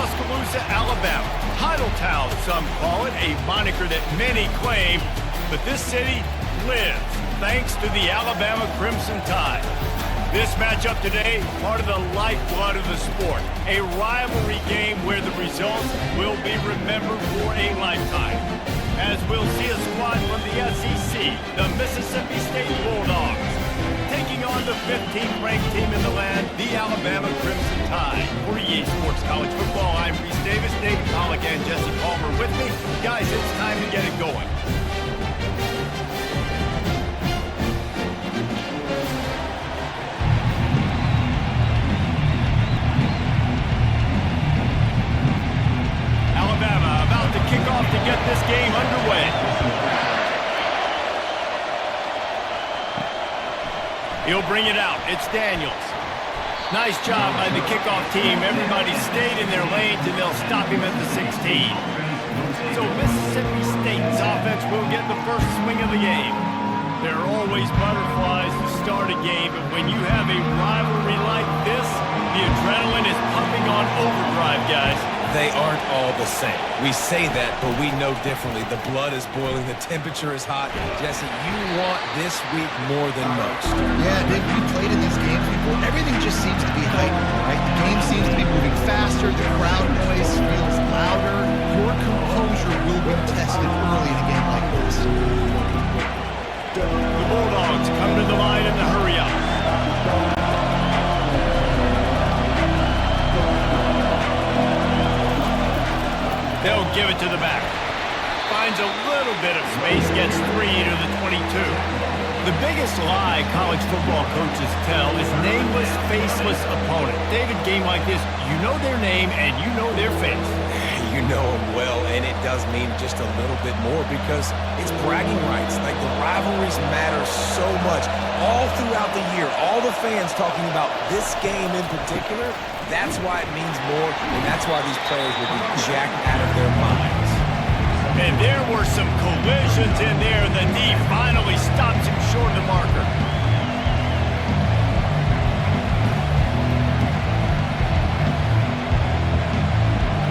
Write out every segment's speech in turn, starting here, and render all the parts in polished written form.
Tuscaloosa, Alabama. Titletown, some call it, a moniker that many claim, but this city lives thanks to the Alabama Crimson Tide. This matchup today, part of the lifeblood of the sport, a rivalry game where the results will be remembered for a lifetime. As we'll see a squad from the SEC, the Mississippi State Bulldogs, taking on the 15th ranked team in the land, the Alabama Crimson Tide. For EA Sports College Football, I'm Reese Davis, Dave Pollock and Jesse Palmer with me. Guys, it's time to get it going. Alabama about to kick off to get this game underway. He'll bring it out. It's Daniels. Nice job by the kickoff team. Everybody stayed in their lanes, and they'll stop him at the 16. So Mississippi State's offense will get the first swing of the game. There are always butterflies to start a game, but when you have a rivalry like this, the adrenaline is pumping on overdrive, guys. They aren't all the same. We say that, but we know differently. The blood is boiling. The temperature is hot. Jesse, you want this week more than most. Yeah, Dave, we played in these games before. Everything just seems to be heightened, right? The game seems to be moving faster. The crowd noise feels louder. Your composure will be tested early in a game like this. The Bulldogs come to the line in the hurry-up. They'll give it to the back. Finds a little bit of space, gets 3 to the 22. The biggest lie college football coaches tell is nameless, faceless opponent. David, game like this, you know their name and you know their face. You know them well, and it does mean just a little bit more because it's bragging rights. Like, the rivalries matter so much. All throughout the year, all the fans talking about this game in particular, that's why it means more, and that's why these players will be jacked out of their minds. And there were some collisions in there. The knee finally stops him short of the marker.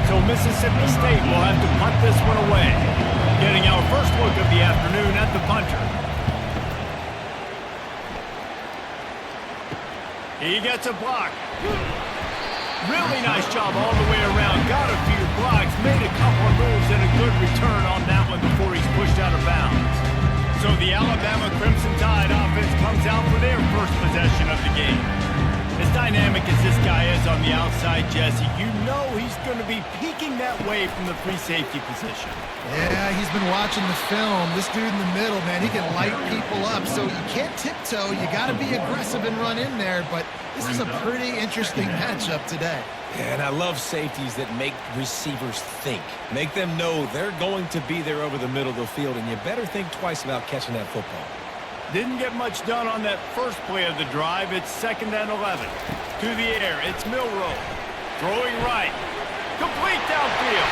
So Mississippi State will have to punt this one away. Getting our first look of the afternoon at the punter. He gets a block. Really nice job all the way around. Got a few blocks, made a couple of moves, and a good return on that one before he's pushed out of bounds. So the Alabama Crimson Tide offense comes out for their first possession of the game. As dynamic as this guy is on the outside, Jesse, you know he's going to be peeking that way from the free safety position. Yeah, he's been watching the film. This dude in the middle, man, he can light people up. So you can't tiptoe. You got to be aggressive and run in there. But this is a pretty interesting matchup today. Yeah, and I love safeties that make receivers think. Make them know they're going to be there over the middle of the field, and you better think twice about catching that football. Didn't get much done on that first play of the drive. It's 2nd and 11. To the air, it's Milroe. Throwing right. Complete downfield.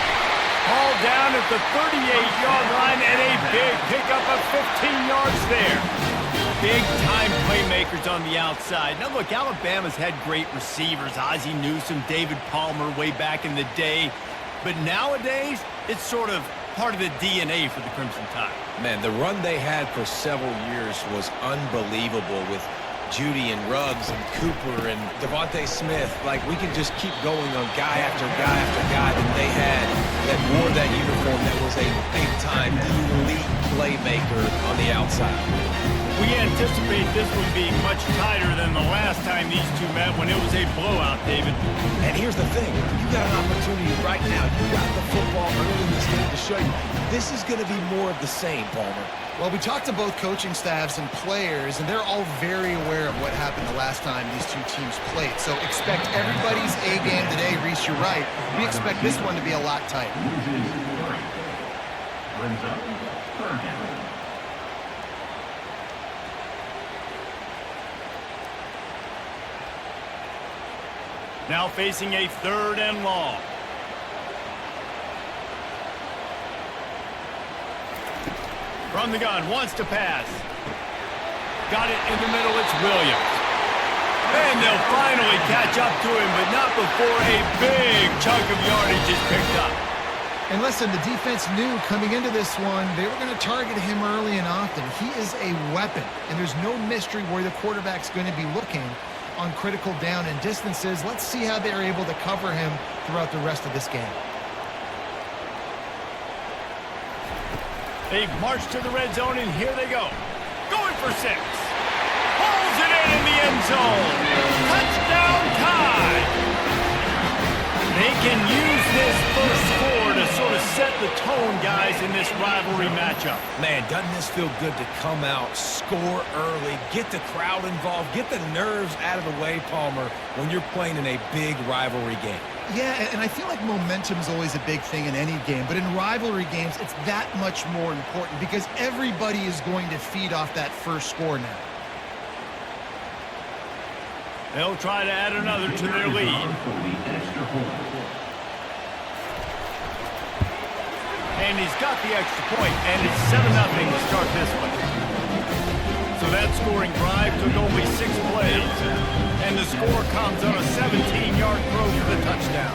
Ball down at the 38-yard line, and a big pickup of 15 yards there. Big-time playmakers on the outside. Now, look, Alabama's had great receivers. Ozzie Newsome, David Palmer way back in the day. But nowadays, it's sort of part of the DNA for the Crimson Tide. Man, the run they had for several years was unbelievable with Judy and Ruggs and Cooper and Devontae Smith. Like, we can just keep going on guy after guy after guy that they had that wore that uniform that was a big-time elite playmaker on the outside. We anticipate this one being much tighter than the last time these two met when it was a blowout, David. And here's the thing. You got an opportunity right now. You got the football early in this game to show you. This is going to be more of the same, Palmer. Well, we talked to both coaching staffs and players, and they're all very aware of what happened the last time these two teams played. So expect everybody's A game today. Reese, you're right. We expect this one to be a lot tighter. Now facing a 3rd and long. From the gun, wants to pass. Got it in the middle, it's Williams. And they'll finally catch up to him, but not before a big chunk of yardage is picked up. And listen, the defense knew coming into this one, they were going to target him early and often. He is a weapon, and there's no mystery where the quarterback's going to be looking on critical down and distances. Let's see how they're able to cover him throughout the rest of this game. They've marched to the red zone, and here they go. Going for 6. Pulls it in the end zone. Touchdown tie. They can use this first score to sort of set the tone, guys, in this rivalry matchup. Man, doesn't this feel good to come out, score early, get the crowd involved, get the nerves out of the way, Palmer, when you're playing in a big rivalry game? Yeah, and I feel like momentum is always a big thing in any game, but in rivalry games, it's that much more important because everybody is going to feed off that first score now. They'll try to add another to their lead. And he's got the extra point, and it's 7-0 to start this one. So that scoring drive took only 6 plays, and the score comes on a 17-yard throw for the touchdown.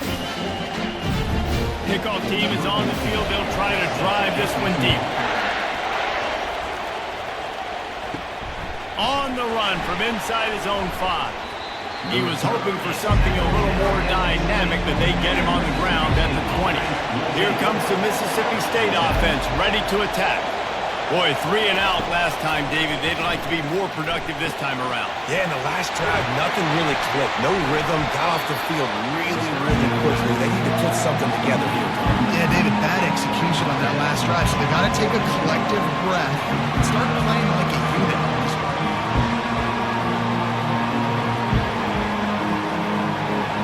Kickoff team is on the field. They'll try to drive this one deep. On the run from inside his own 5. He was hoping for something a little more dynamic, but they get him on the ground at the 20. Here comes the Mississippi State offense, ready to attack. Boy, 3 and out last time, David. They'd like to be more productive this time around. Yeah, in the last drive, nothing really clicked. No rhythm, got off the field really, really quickly. They need to put something together here. Yeah, David, bad execution on that last drive, so they got to take a collective breath and start playing like a unit.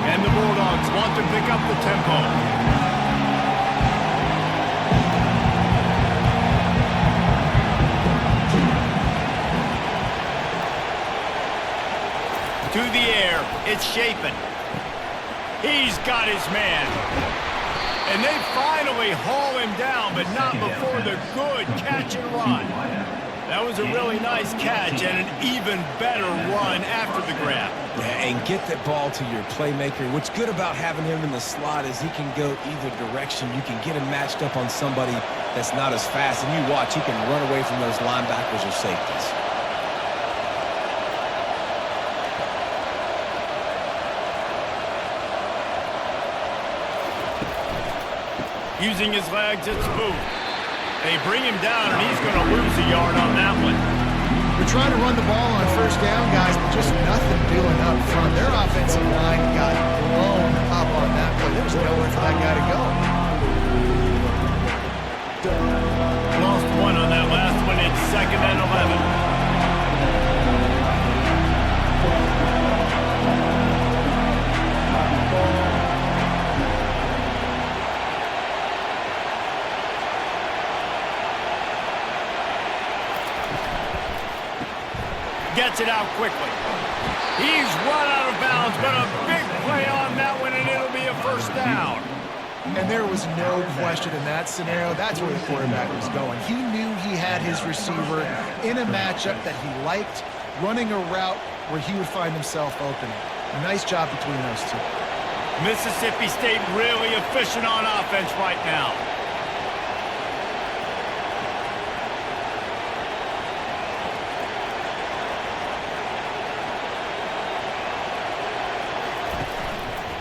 And the Bulldogs want to pick up the tempo. To the air, it's Shapen. He's got his man. And they finally haul him down, but not before the good catch and run. That was a really nice catch and an even better run after the grab. Yeah, and get that ball to your playmaker. What's good about having him in the slot is he can go either direction. You can get him matched up on somebody that's not as fast. And you watch, he can run away from those linebackers or safeties. Using his legs, it's Booth. They bring him down, and he's going to lose a yard on that one. They're trying to run the ball on first down, guys, but just nothing doing up front. Their offensive line got blown up on that play. There was nowhere for that guy to go. Lost 1 on that last one. It's 2nd and 11. Gets it out quickly. He's run out of bounds, but a big play on that one, and it'll be a first down. And there was no question in that scenario. That's where the quarterback was going. He knew he had his receiver in a matchup that he liked, running a route where he would find himself open. Nice job between those two. Mississippi State really efficient on offense right now.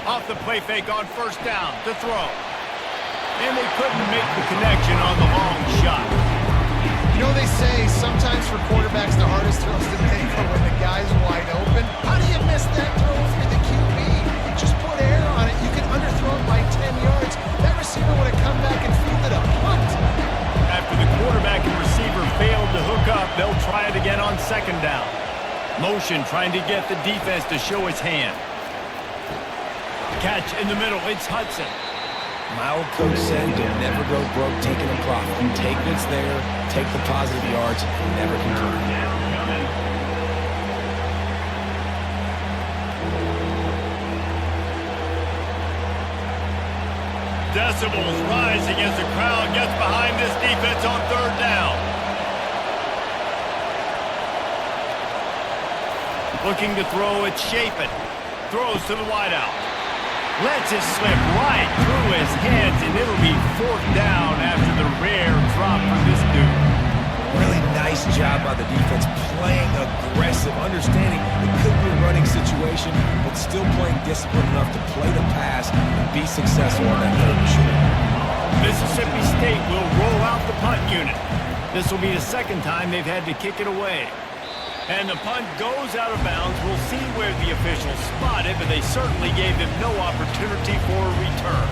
Off the play fake on first down to throw. And they couldn't make the connection on the long shot. You know, they say sometimes for quarterbacks the hardest throws to make are when the guy's wide open. How do you miss that throw if you're the QB? Just put air on it. You can underthrow it by 10 yards. That receiver would have come back and fielded a punt. After the quarterback and receiver failed to hook up, they'll try it again on 2nd down. Motion trying to get the defense to show its hand. Catch in the middle, it's Hudson. My old coach said, you'll never go broke taking a profit. Take what's there, take the positive yards, and never complain. Decibels rising as the crowd gets behind this defense on 3rd down. Looking to throw, it's Shapen. Throws to the wideout. Lets it slip right through his hands, and it'll be fourth down after the rare drop from this dude. Really nice job by the defense, playing aggressive, understanding it could be a running situation, but still playing disciplined enough to play the pass and be successful on that third and short. Mississippi State will roll out the punt unit. This will be the second time they've had to kick it away. And the punt goes out of bounds. We'll see where the officials spot it, but they certainly gave them no opportunity for a return.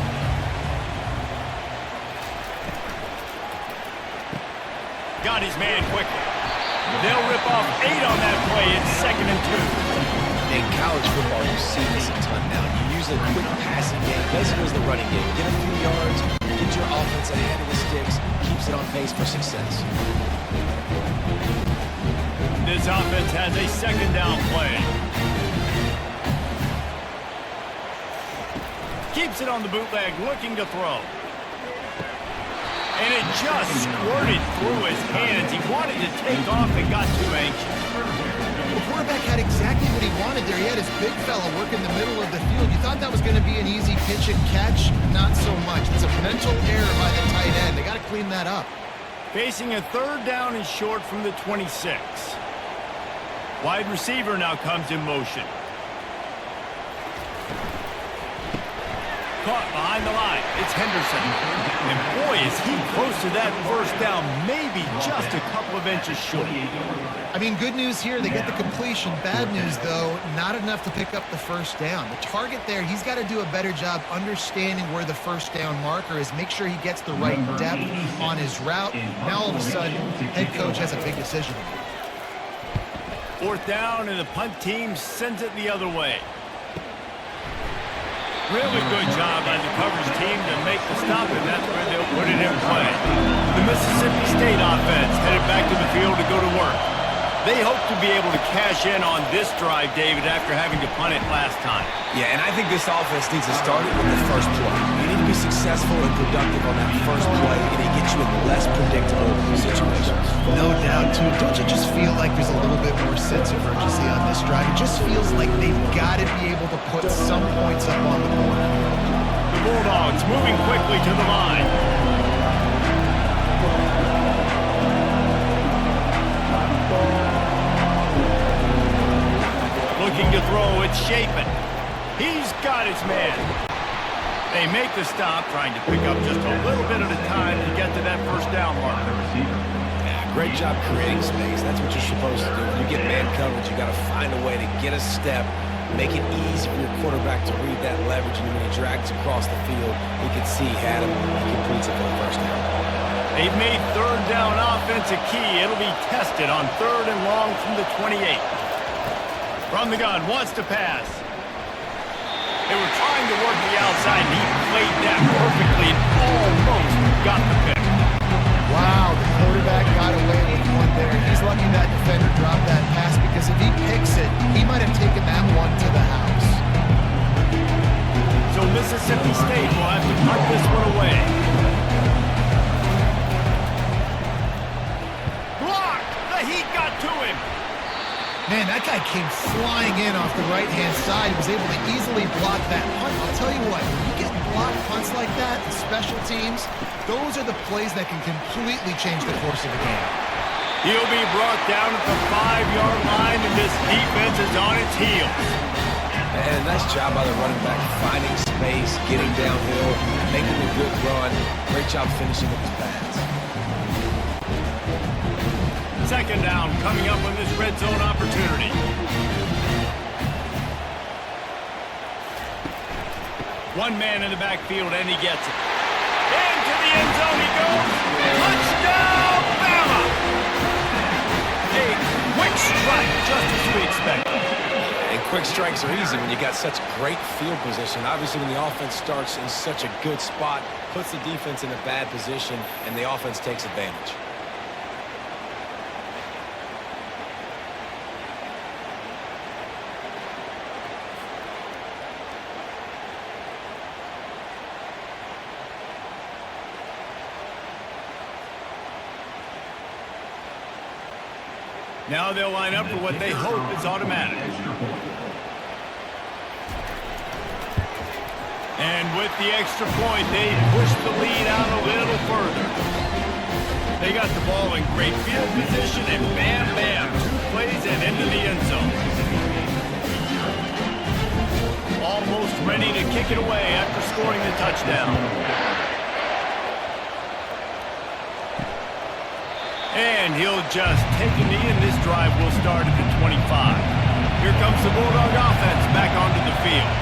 Got his man quickly. They'll rip off 8 on that play. It's 2nd and 2. In college football, you see this a ton now. You use a quick passing game, basically as the running game. Get a few yards, get your offense ahead of the sticks, keeps it on pace for success. This offense has a 2nd down play. Keeps it on the bootleg, looking to throw. And it just squirted through his hands. He wanted to take off and got too anxious. The quarterback had exactly what he wanted there. He had his big fella work in the middle of the field. You thought that was going to be an easy pitch and catch? Not so much. It's a mental error by the tight end. They got to clean that up. Facing a 3rd down and short from the 26. Wide receiver now comes in motion. Caught behind the line. It's Henderson. And boy, is he close to that first down. Maybe just a couple of inches short. I mean, good news here. They get the completion. Bad news, though, not enough to pick up the first down. The target there, he's got to do a better job understanding where the first down marker is. Make sure he gets the right depth on his route. Now, all of a sudden, head coach has a big decision to make. 4th down, and the punt team sends it the other way. Really good job by the coverage team to make the stop, and that's where they'll put it in play. The Mississippi State offense headed back to the field to go to work. They hope to be able to cash in on this drive, David, after having to punt it last time. Yeah, and I think this offense needs to start it with the first play. You need to be successful and productive on that first play, and it gets you in less predictable situations. No doubt, too. Don't you just feel like there's a little bit more sense of urgency on this drive? It just feels like they've got to be able to put some points up on the board. The Bulldogs moving quickly to the line. Looking to throw, it's Chapin. He's got his man. They make the stop, trying to pick up just a little bit at a time to get to that first down marker. Yeah, great job creating space. That's what you're supposed to do. When you get man coverage, you got to find a way to get a step, make it easy for your quarterback to read that leverage, and when he drags across the field, you can see he had him, he completes it for the first down. They've made 3rd down offense a key. It'll be tested on 3rd and long from the 28. From the gun, wants to pass. They were trying to work the outside, and he played that perfectly and almost got the pick. Wow, the quarterback got away with one there. He's lucky that defender dropped that pass, because if he picks it, he might have taken that one to the house. So Mississippi State will have to punt this one away. Blocked! The heat got to him. Man, that guy came flying in off the right-hand side. He was able to easily block that punt. I'll tell you what, when you get blocked punts like that, special teams, those are the plays that can completely change the course of the game. He'll be brought down at the 5-yard line, and this defense is on its heels. And nice job by the running back, finding space, getting downhill, making a good run. Great job finishing with his pads. 2nd down coming up on this red zone opportunity. One man in the backfield, and he gets it. Into the end zone he goes. Touchdown, Bama! A quick strike, just as we expected. And quick strikes are easy when you got such great field position. Obviously, when the offense starts in such a good spot, puts the defense in a bad position, and the offense takes advantage. Now they'll line up for what they hope is automatic. And with the extra point, they push the lead out a little further. They got the ball in great field position, and bam, bam, 2 plays and into the end zone. Almost ready to kick it away after scoring the touchdown. And he'll just take a knee, and this drive will start at the 25. Here comes the Bulldog offense back onto the field.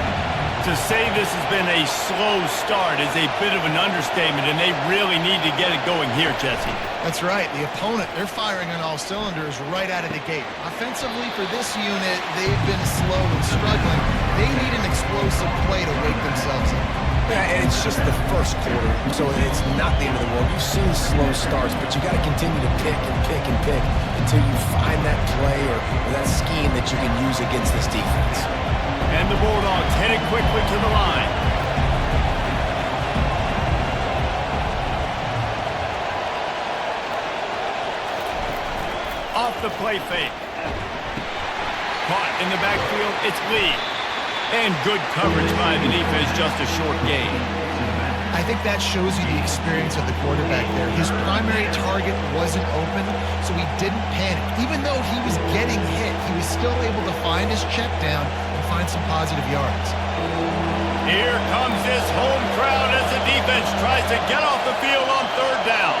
To say this has been a slow start is a bit of an understatement, and they really need to get it going here, Jesse. That's right. The opponent, they're firing on all cylinders right out of the gate. Offensively, for this unit, they've been slow and struggling. They need an explosive play to wake themselves up. Yeah, and it's just the first quarter, so it's not the end of the world. You've seen slow starts, but you got to continue to pick and pick and pick until you find that play or that scheme that you can use against this defense. And the Bulldogs headed quickly to the line. Off the play fake. Caught in the backfield, it's Lee. And good coverage by the defense, just a short gain. I think that shows you the experience of the quarterback there. His primary target wasn't open, so he didn't panic. Even though he was getting hit, he was still able to find his check down and find some positive yards. Here comes this home crowd as the defense tries to get off the field on 3rd down.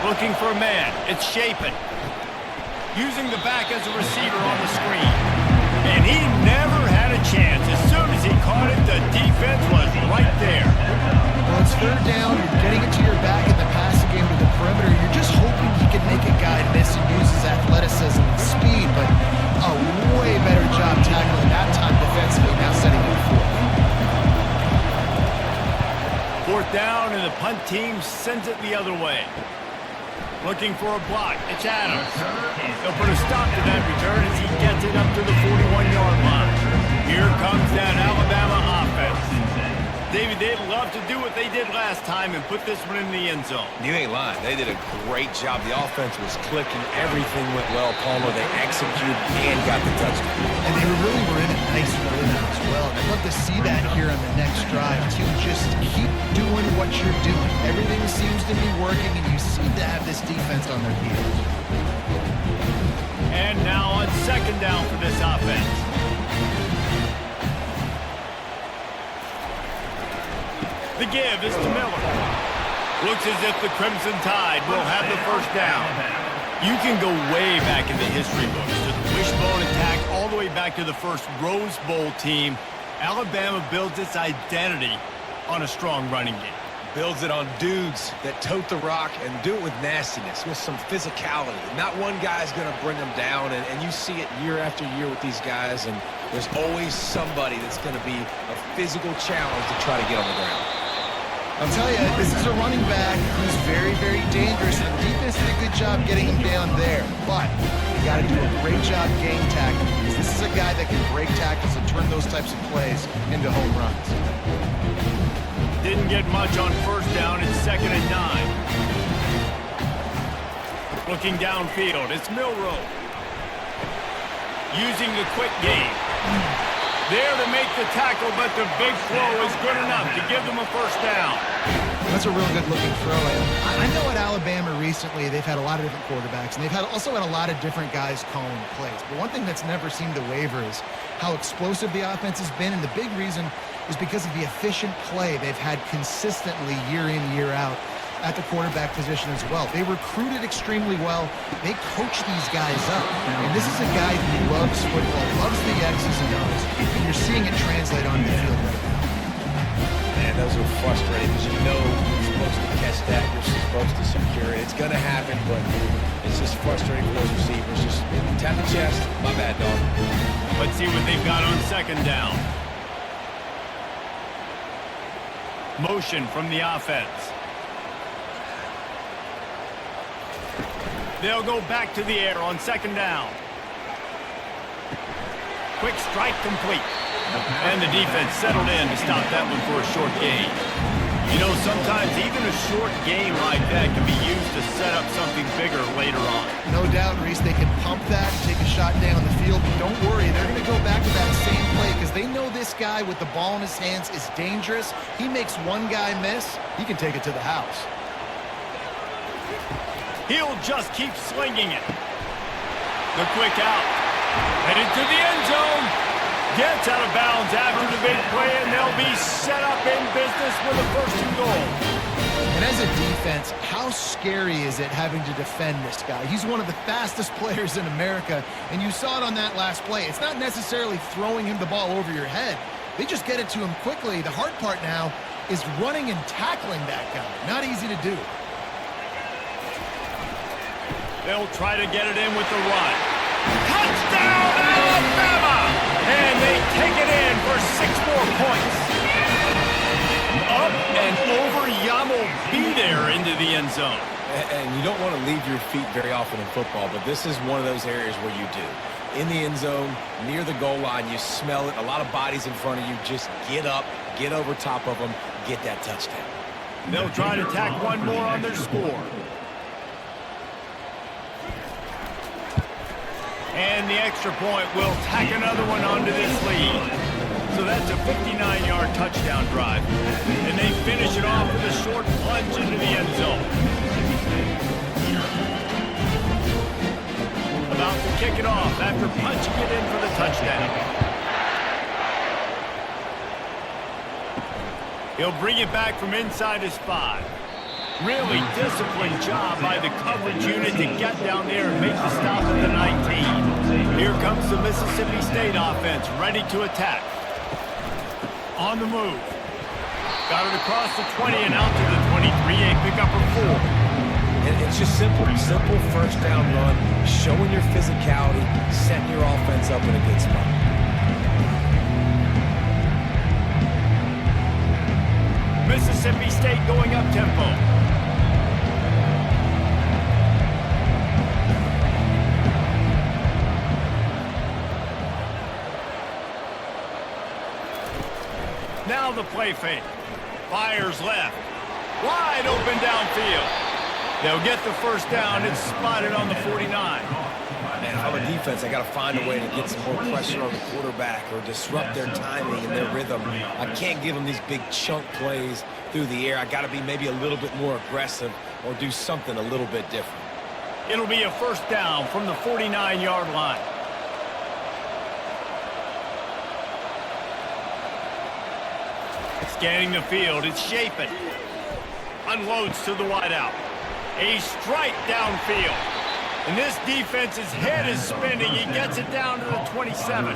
Looking for a man. It's Chapin. Using the back as a receiver on the screen. And he never had a chance. As soon as he caught it, the defense was right there. Well, it's 3rd down. You're getting it to your back in the passing game to the perimeter. You're just hoping he can make a guy miss and use his athleticism and speed, but a way better job tackling that time defensively, now setting it 4th down, and the punt team sends it the other way. Looking for a block. It's Adams. They'll put a stop to that return as he gets it up to the 41-yard line. Here comes that Alabama offense. David, they'd love to do what they did last time and put this one in the end zone. You ain't lying. They did a great job. The offense was clicking. Everything went well, Palmer. They executed and got the touchdown. And they really were in a nice rhythm as well. And I'd love to see that here on the next drive, too. Just keep doing what you're doing. Everything seems to be working, and you seem to have this defense on their heels. And now on 2nd down for this offense. The give is to Miller. Looks as if the Crimson Tide will have the 1st down. You can go way back in the history books to the wishbone attack all the way back to the first Rose Bowl team. Alabama builds its identity on a strong running game. Builds it on dudes that tote the rock and do it with nastiness, with some physicality. Not one guy's going to bring them down, and you see it year after year with these guys, and there's always somebody that's going to be a physical challenge to try to get on the ground. I'll tell you, this is a running back who's very, very dangerous, and the defense did a good job getting him down there. But you got to do a great job game tackling, because this is a guy that can break tackles and turn those types of plays into home runs. Didn't get much on 1st down. It's 2nd and 9. Looking downfield, it's Milroe. Using the quick game. There to make the tackle, but the big throw is good enough to give them a 1st down. That's a real good-looking throw. I know at Alabama recently they've had a lot of different quarterbacks, and they've also had a lot of different guys calling plays. But one thing that's never seemed to waver is how explosive the offense has been, and the big reason is because of the efficient play they've had consistently year in, year out at the quarterback position as well. They recruited extremely well. They coach these guys up. And this is a guy who loves football, loves the X's and O's, and you're seeing it translate on the field right now. Man, those are frustrating because you know you're supposed to catch that, you're supposed to secure it. It's going to happen, but it's just frustrating for those receivers. Just tap the chest. My bad, dog. Let's see what they've got on 2nd down. Motion from the offense. They'll go back to the air on 2nd down. Quick strike complete. And the defense settled in to stop that one for a short gain. You know, sometimes even a short game like that can be used to set up something bigger later on. No doubt, Reese, they can pump that and take a shot down the field. But don't worry, they're going to go back to that same play because they know this guy with the ball in his hands is dangerous. He makes one guy miss, he can take it to the house. He'll just keep slinging it. The quick out. Headed to the end zone. Gets out of bounds after the big play, and they'll be set up in business with the first 2 goals. And as a defense, how scary is it having to defend this guy? He's one of the fastest players in America, and you saw it on that last play. It's not necessarily throwing him the ball over your head. They just get it to him quickly. The hard part now is running and tackling that guy. Not easy to do. They'll try to get it in with the run. Touchdown, Alabama! And they take it in for 6 more points. Up and over, Yamo be there into the end zone. And you don't want to leave your feet very often in football, but this is one of those areas where you do. In the end zone, near the goal line, you smell it. A lot of bodies in front of you. Just get up, get over top of them, get that touchdown. They'll try to tack one more on their score. And the extra point will tack another one onto this lead. So that's a 59-yard touchdown drive. And they finish it off with a short plunge into the end zone. About to kick it off after punching it in for the touchdown. He'll bring it back from inside his 5. Really disciplined job by the coverage unit to get down there and make the stop at the 19. Here comes the Mississippi State offense, ready to attack. On the move. Got it across the 20 and out to the 23, a pickup of 4. And it's just simple first down run, showing your physicality, setting your offense up in a good spot. Mississippi State going up tempo. Now the play fake. Fires left. Wide open downfield. They'll get the first down. It's spotted on the 49. Man, if I'm a defense, I got to find a way to get some more pressure on the quarterback or disrupt their timing and their rhythm. I can't give them these big chunk plays through the air. I got to be maybe a little bit more aggressive or do something a little bit different. It'll be a first down from the 49-yard line. Scanning the field, it's Chapin. Unloads to the wideout. A strike downfield. And this defense's head is spinning. He gets it down to the 27.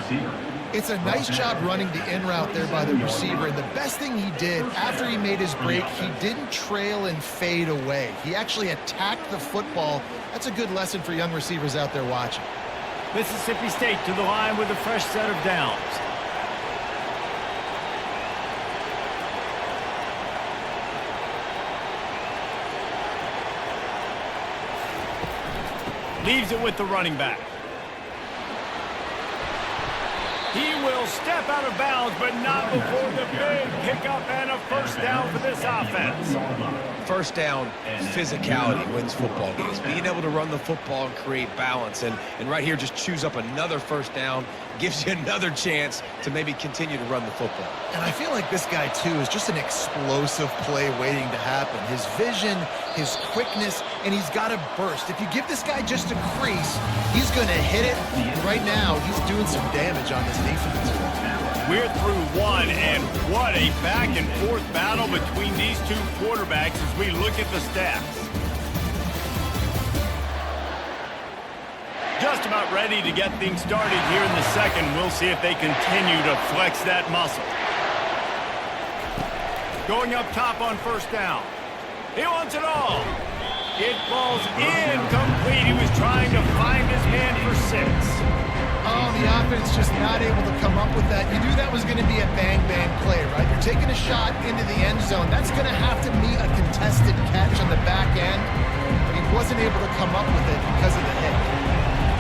It's a nice job running the in route there by the receiver. And the best thing he did after he made his break, he didn't trail and fade away. He actually attacked the football. That's a good lesson for young receivers out there watching. Mississippi State to the line with a fresh set of downs. Leaves it with the running back. He will step out of bounds, but not before the big pickup and a first down for this offense. First down, physicality wins football games. Being able to run the football and create balance. And right here, just choose up another first down, gives you another chance to maybe continue to run the football. And I feel like this guy, too, is just an explosive play waiting to happen. His vision, his quickness, and he's got a burst. If you give this guy just a crease, he's going to hit it. And right now, he's doing some damage on this defense. We're through one, and what a back-and-forth battle between these two quarterbacks as we look at the stats. Just about ready to get things started here in the second. We'll see if they continue to flex that muscle. Going up top on first down. He wants it all. It falls incomplete. He was trying to find his man for 6. Oh, the offense just not able to come up with that. You knew that was going to be a bang-bang play, right? You're taking a shot into the end zone. That's going to have to be a contested catch on the back end. But he wasn't able to come up with it because of the hit.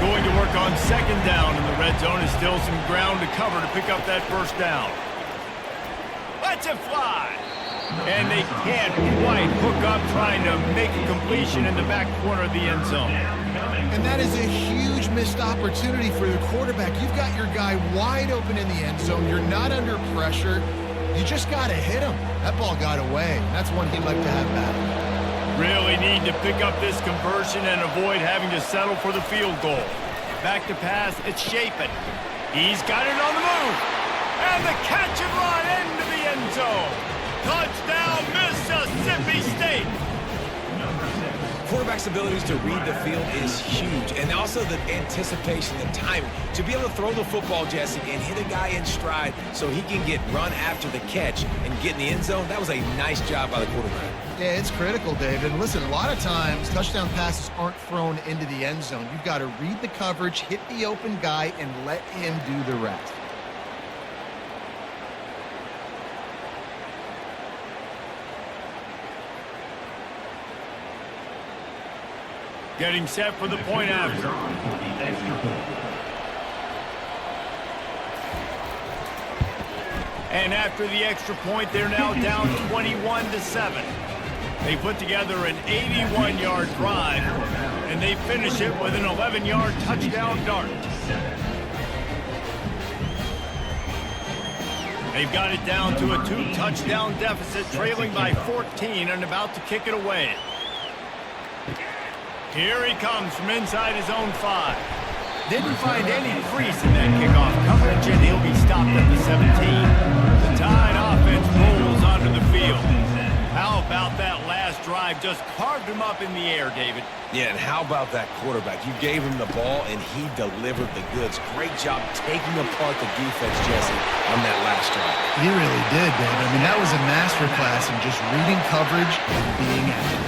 Going to work on second down in the red zone is still some ground to cover to pick up that first down. Let's it fly. And they can't quite hook up trying to make a completion in the back corner of the end zone. And that is a huge missed opportunity for the quarterback. You've got your guy wide open in the end zone. You're not under pressure. You just got to hit him. That ball got away. That's one he'd like to have back. Really need to pick up this conversion and avoid having to settle for the field goal. Back to pass, it's Chapin. He's got it on the move. And the catch and run into the end zone. Touchdown, Mississippi State. Quarterback's abilities to read the field is huge, and also the anticipation, the timing. To be able to throw the football, Jesse, and hit a guy in stride so he can get run after the catch and get in the end zone, that was a nice job by the quarterback. Yeah, it's critical, David. Listen, a lot of times touchdown passes aren't thrown into the end zone. You've got to read the coverage, hit the open guy, and let him do the rest. Getting set for the point after. And after the extra point, they're now down 21-7. They put together an 81-yard drive, and they finish it with an 11-yard touchdown dart. They've got it down to a 2-touchdown deficit, trailing by 14 and about to kick it away. Here he comes from inside his own 5. Didn't find any crease in that kickoff coverage, and he'll be stopped at the 17. The Tide offense rolls onto the field. How about that last drive? Just carved him up in the air, David. Yeah, and how about that quarterback? You gave him the ball, and he delivered the goods. Great job taking apart the defense, Jesse, on that last drive. He really did, David. I mean, that was a masterclass in just reading coverage and being accurate.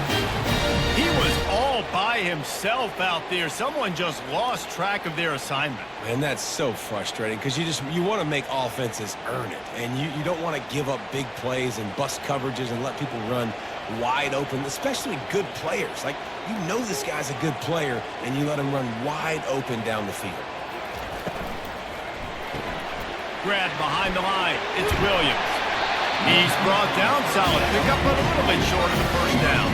He was all by himself out there. Someone just lost track of their assignment. And that's so frustrating because you want to make offenses earn it. And you don't want to give up big plays and bust coverages and let people run wide open, especially good players. Like, you know this guy's a good player, and you let him run wide open down the field. Grab behind the line. It's Williams. He's brought down. Solid pickup, but a little bit short of the first down.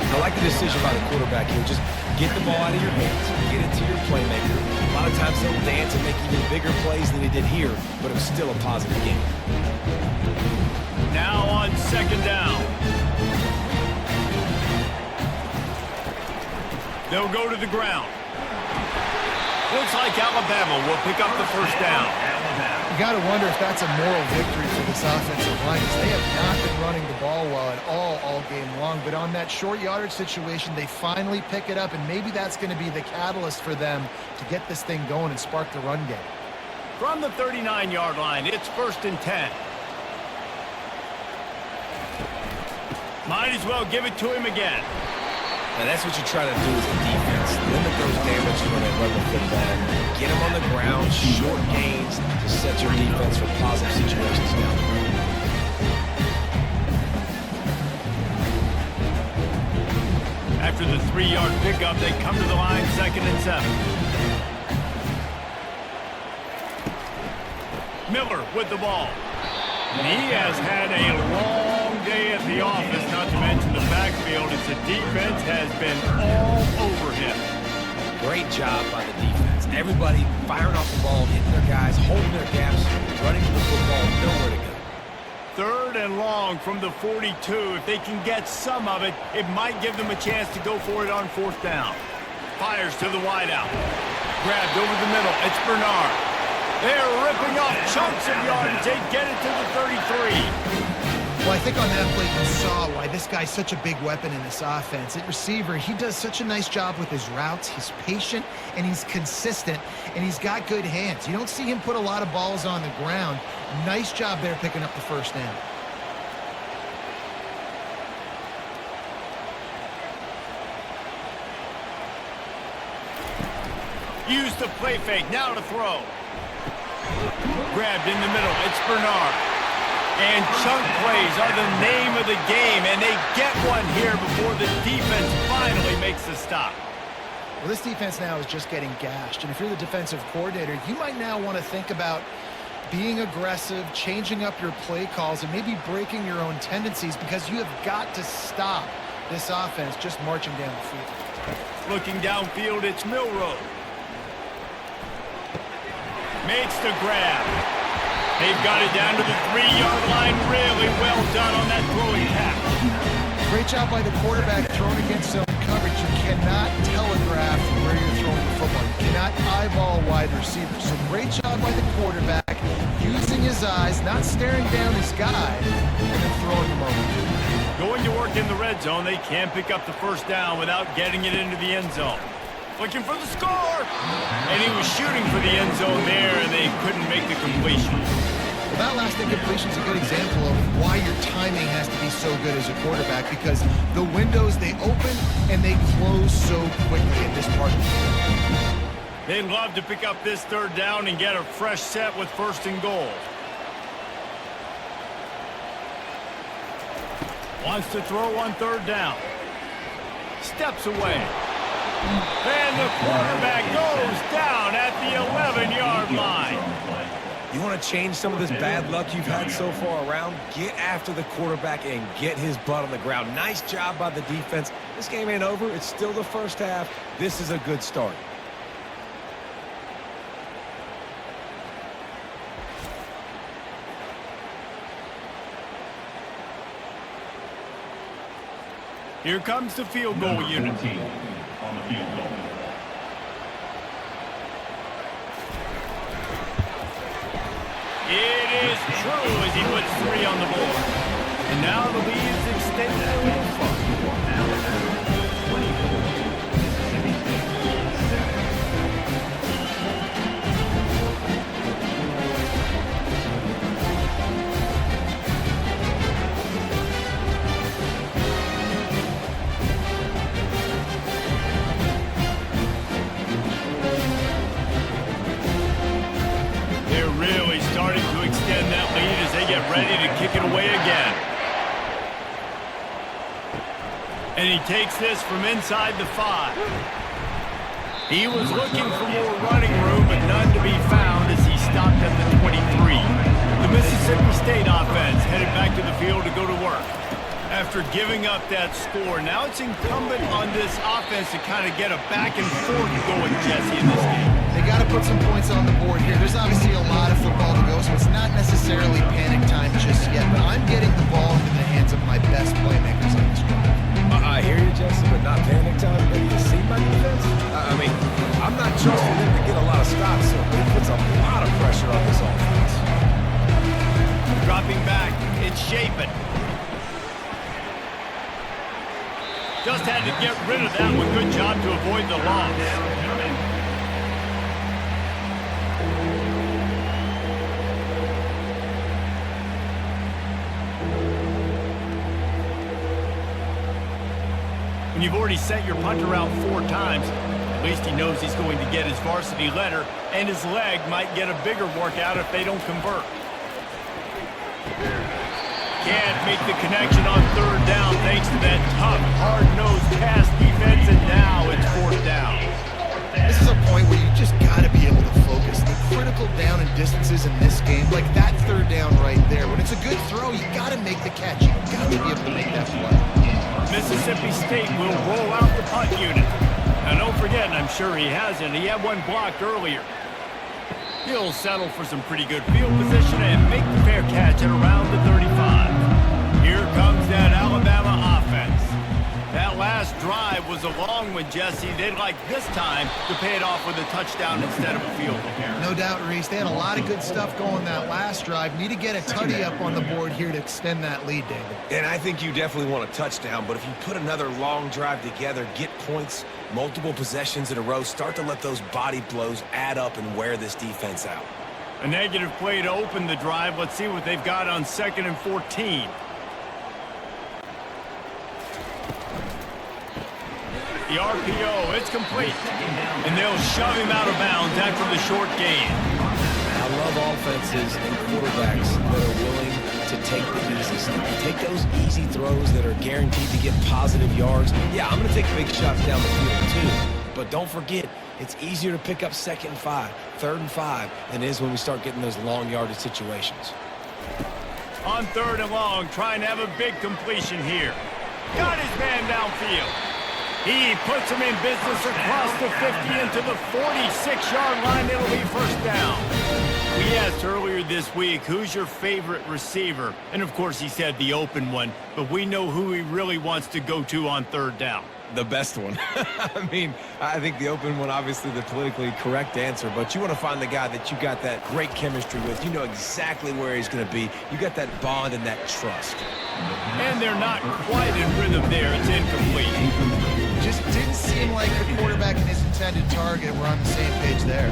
I like the decision by the quarterback here. Just get the ball out of your hands, get it to your playmaker. A lot of times he'll dance and make even bigger plays than he did here, but it was still a positive game. Now on second down. They'll go to the ground. Looks like Alabama will pick up the first down. You got to wonder if that's a moral victory for this offensive line, because they have not been running the ball well at all game long. But on that short yardage situation, they finally pick it up, and maybe that's going to be the catalyst for them to get this thing going and spark the run game. From the 39-yard line, it's 1st and 10. Might as well give it to him again. And that's what you try to do as a defense. Limit those damages when they run the football. Get them on the ground, short gains to set your defense for positive situations down the road. After the 3-yard pickup, they come to the line 2nd and 7. Miller with the ball. And he has had a long day at the office, not to mention the backfield, as the defense has been all over him. Great job by the defense. Everybody firing off the ball, hitting their guys, holding their gaps, running to the football, nowhere to go. 3rd and long from the 42. If they can get some of it, it might give them a chance to go for it on 4th down. Fires to the wideout. Grabbed over the middle. It's Bernard. They're ripping off chunks of yardage. They get it to the 33. Well, I think on that play you saw why this guy's such a big weapon in this offense. At receiver, he does such a nice job with his routes. He's patient, and he's consistent, and he's got good hands. You don't see him put a lot of balls on the ground. Nice job there picking up the 1st down. Use the play fake. Now to throw. Grabbed in the middle. It's Bernard. And chunk plays are the name of the game, and they get one here before the defense finally makes the stop. Well, this defense now is just getting gashed, and if you're the defensive coordinator, you might now want to think about being aggressive, changing up your play calls, and maybe breaking your own tendencies, because you have got to stop this offense just marching down the field. Looking downfield, it's Milrow. Makes the grab. They've got it down to the 3-yard line. Really well done on that throwing catch. Great job by the quarterback throwing against zone coverage. You cannot telegraph where you're throwing the football. You cannot eyeball wide receivers. So great job by the quarterback, using his eyes, not staring down his guy, and then throwing him over. Going to work in the red zone, they can't pick up the first down without getting it into the end zone. Looking for the score! And he was shooting for the end zone there, and they couldn't make the completion. Well, that last incompletion is a good example of why your timing has to be so good as a quarterback, because the windows, they open and they close so quickly in this part of the game. They'd love to pick up this third down and get a fresh set with first and goal. Wants to throw on third down. Steps away. And the quarterback goes down at the 11-yard line. You want to change some of this bad luck you've had so far around? Get after the quarterback and get his butt on the ground. Nice job by the defense. This game ain't over. It's still the first half. This is a good start. Here comes the field goal unit. On the field goal. It is true as he puts 3 on the board. And now the lead is extended a little further. Starting to extend that lead as they get ready to kick it away again. And he takes this from inside the 5. He was looking for more running room, but none to be found as he stopped at the 23. The Mississippi State offense headed back to the field to go to work. After giving up that score, now it's incumbent on this offense to kind of get a back and forth going, Jesse, in this game. They got to put some points on the board here. There's obviously a lot of football to go, so it's not necessarily panic time just yet, but I'm getting the ball into the hands of my best playmakers on this drive. I hear you, Jesse, but not panic time. Have you seen my defense? I mean, I'm not trusting them to get a lot of stops, so it puts a lot of pressure on this offense. Dropping back, it's Chapin. Just had to get rid of that one. Good job to avoid the loss. When you've already sent your punter out 4 times, at least he knows he's going to get his varsity letter, and his leg might get a bigger workout if they don't convert. Can't make the connection on third down thanks to that tough, hard-nosed pass defense, and now it's 4th down. This is a point where you just got to be able to focus. The critical down and distances in this game, like that third down right there, when it's a good throw, you got to make the catch. You got to be able to make that play. Mississippi State will roll out the punt unit. Now don't forget, and I'm sure he hasn't, he had one blocked earlier. He'll settle for some pretty good field position and make the fair catch at around the 35. Here comes that Alabama offense. That last drive was a long one, Jesse. They'd like this time to pay it off with a touchdown instead of a field goal. No doubt, Reese. They had a lot of good stuff going that last drive. Need to get a tutty up on the board here to extend that lead, David. And I think you definitely want a touchdown, but if you put another long drive together, get points, multiple possessions in a row, start to let those body blows add up and wear this defense out. A negative play to open the drive. Let's see what they've got on 2nd and 14. The RPO, it's complete. And they'll shove him out of bounds after the short gain. I love offenses and quarterbacks that are willing to take the easy stuff. Take those easy throws that are guaranteed to get positive yards. Yeah, I'm going to take big shots down the field too. But don't forget, it's easier to pick up 2nd and 5, 3rd and 5 than it is when we start getting those long yardage situations. On 3rd and long, trying to have a big completion here. Got his man downfield. He puts him in business across the 50 into the 46-yard line. It'll be first down. We asked earlier this week, who's your favorite receiver? And, of course, he said the open one. But we know who he really wants to go to on 3rd down. The best one. I mean, I think the open one, obviously the politically correct answer, but you want to find the guy that you got that great chemistry with. You know exactly where he's going to be. You got that bond and that trust. And they're not quite in rhythm there. It's incomplete. Just didn't seem like the quarterback and his intended target were on the same page there.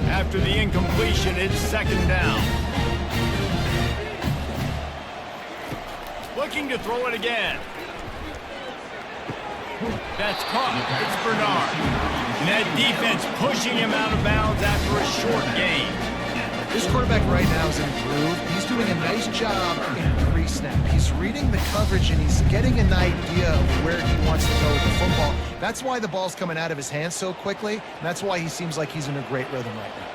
After the incompletion, it's 2nd down. Looking to throw it again. That's caught. It's Bernard. And that defense pushing him out of bounds after a short gain. This quarterback right now is in a groove. He's doing a nice job in pre-snap. He's reading the coverage and he's getting an idea of where he wants to go with the football. That's why the ball's coming out of his hands so quickly. And that's why he seems like he's in a great rhythm right now.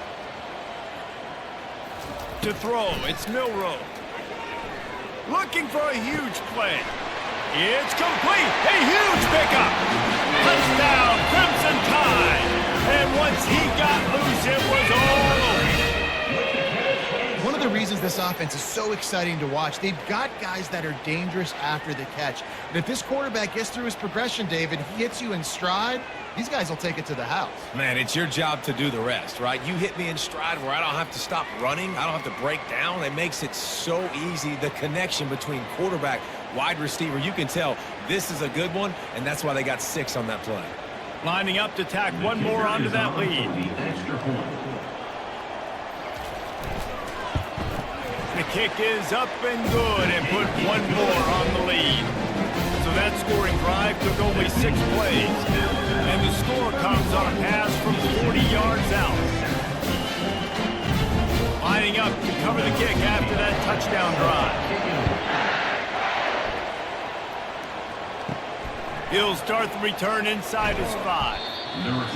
To throw, it's Milrow. Looking for a huge play. It's complete. A huge pickup. Touchdown, Crimson Tide. And once he got loose, it was all over. One of the reasons this offense is so exciting to watch, they've got guys that are dangerous after the catch. And if this quarterback gets through his progression, David, he hits you in stride, these guys will take it to the house. Man, it's your job to do the rest, right? You hit me in stride where I don't have to stop running. I don't have to break down. It makes it so easy. The connection between quarterback, wide receiver, you can tell this is a good one, and that's why they got 6 on that play. Lining up to tack one more onto that lead. The kick is up and good and put one more on the lead. So that scoring drive took only 6 plays. And the score comes on a pass from 40 yards out. Lining up to cover the kick after that touchdown drive. He'll start the return inside his 5.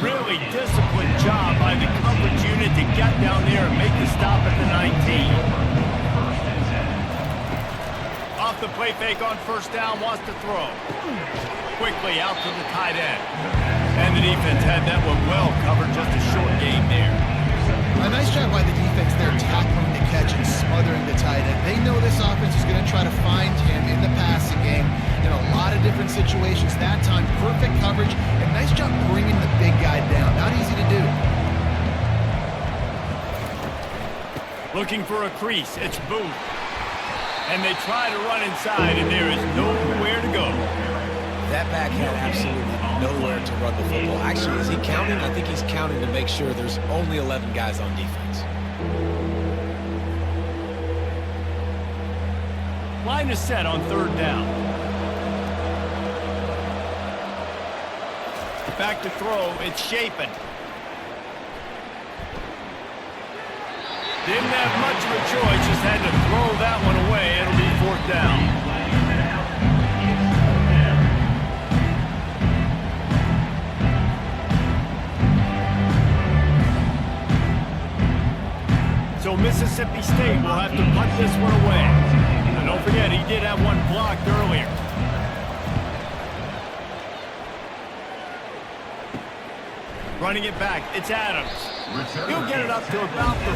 Really disciplined job by the coverage unit to get down there and make the stop at the 19. Off the play fake on first down, wants to throw. Quickly out to the tight end. And the defense had that one well covered, just a short game there. A nice job by the defense there, tackling the catch and smothering the tight end. They know this offense is going to try to find him in the passing game in a lot of different situations. That time, perfect coverage, and nice job bringing the big guy down. Not easy to do. Looking for a crease, it's Booth. And they try to run inside, and there is nowhere to go. That back had absolutely nowhere to run the football. Actually, is he counting? I think he's counting to make sure there's only 11 guys on defense. Line is set on 3rd down. Back to throw, it's Shapen. Didn't have much of a choice, just had to throw that one away. It'll be 4th down. So Mississippi State will have to punt this one away. And don't forget, he did have one blocked earlier. Running it back, it's Adams. He'll get it up to about the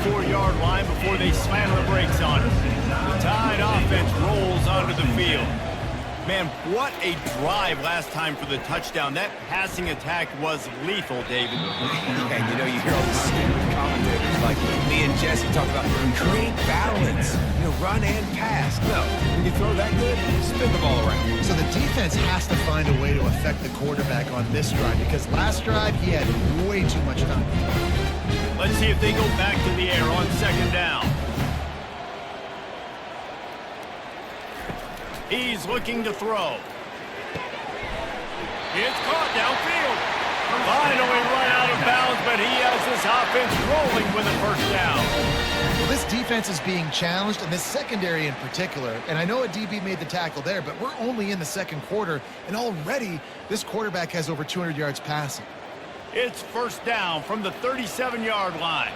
44-yard line before they slam the brakes on it. The Tide offense rolls onto the field. Man, what a drive last time for the touchdown. That passing attack was lethal, David. Yeah, you know, you hear all the stupid commentators like me and Jesse talk about create balance, you know, run and pass. No, when you throw that good, spin the ball around. So the defense has to find a way to affect the quarterback on this drive because last drive he had way too much time. Let's see if they go back to the air on 2nd down. He's looking to throw. It's caught downfield. Finally run out of bounds, but he has this offense rolling with a 1st down. Well, this defense is being challenged, and this secondary in particular. And I know a DB made the tackle there, but we're only in the second quarter, and already this quarterback has over 200 yards passing. It's first down from the 37-yard line.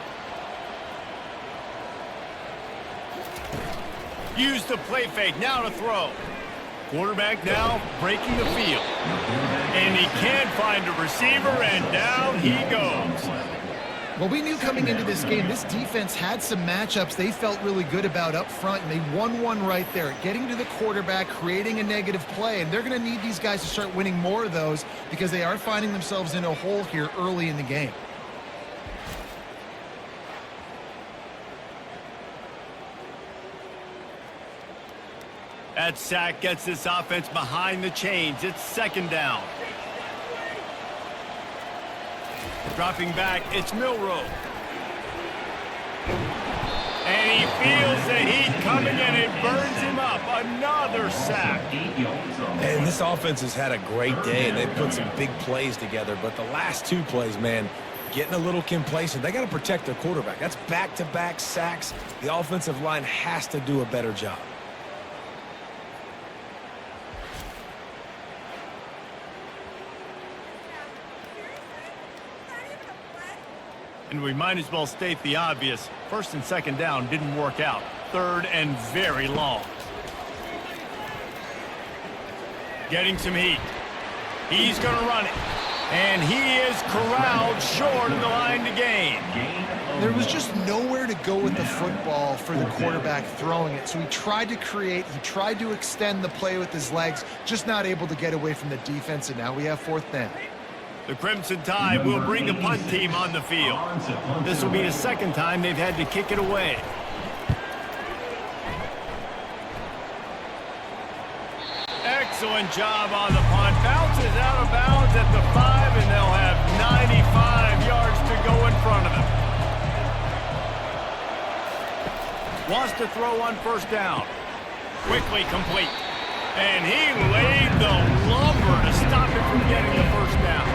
Use the play fake, now to throw. Quarterback now breaking the field. And he can't find a receiver, and down he goes. Well, we knew coming into this game, this defense had some matchups they felt really good about up front, and they won one right there, getting to the quarterback, creating a negative play, and they're going to need these guys to start winning more of those because they are finding themselves in a hole here early in the game. That sack gets this offense behind the chains. It's second down. Dropping back, it's Milroe. And he feels the heat coming, and it burns him up. Another sack. And this offense has had a great day, and they've put some big plays together. But the last two plays, man, getting a little complacent. They got to protect their quarterback. That's back-to-back sacks. The offensive line has to do a better job. And we might as well state the obvious. First and second down didn't work out. Third and very long. Getting some heat. He's going to run it. And he is corralled short of the line to gain. There was just nowhere to go with the football for the quarterback throwing it. So he tried to create, he tried to extend the play with his legs, just not able to get away from the defense, and now we have fourth down. The Crimson Tide will bring the punt team on the field. This will be the second time they've had to kick it away. Excellent job on the punt. Bounces out of bounds at the 5, and they'll have 95 yards to go in front of them. Wants to throw on first down. Quickly complete. And he laid the lumber to stop him from getting the first down.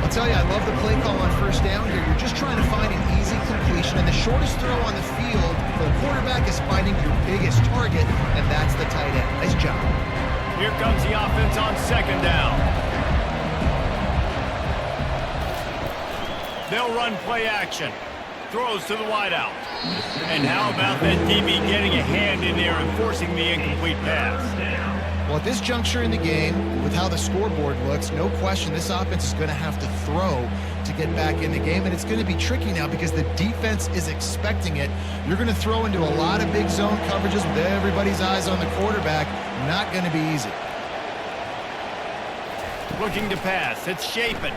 I'll tell you, I love the play call on first down here. You're just trying to find an easy completion, and the shortest throw on the field for the quarterback is finding your biggest target, and that's the tight end. Nice job. Here comes the offense on second down. They'll run play action. Throws to the wideout. And how about that DB getting a hand in there and forcing the incomplete pass? Well, at this juncture in the game, with how the scoreboard looks, no question this offense is going to have to throw to get back in the game, and it's going to be tricky now because the defense is expecting it. You're going to throw into a lot of big zone coverages with everybody's eyes on the quarterback. Not going to be easy. Looking to pass. It's Chapin.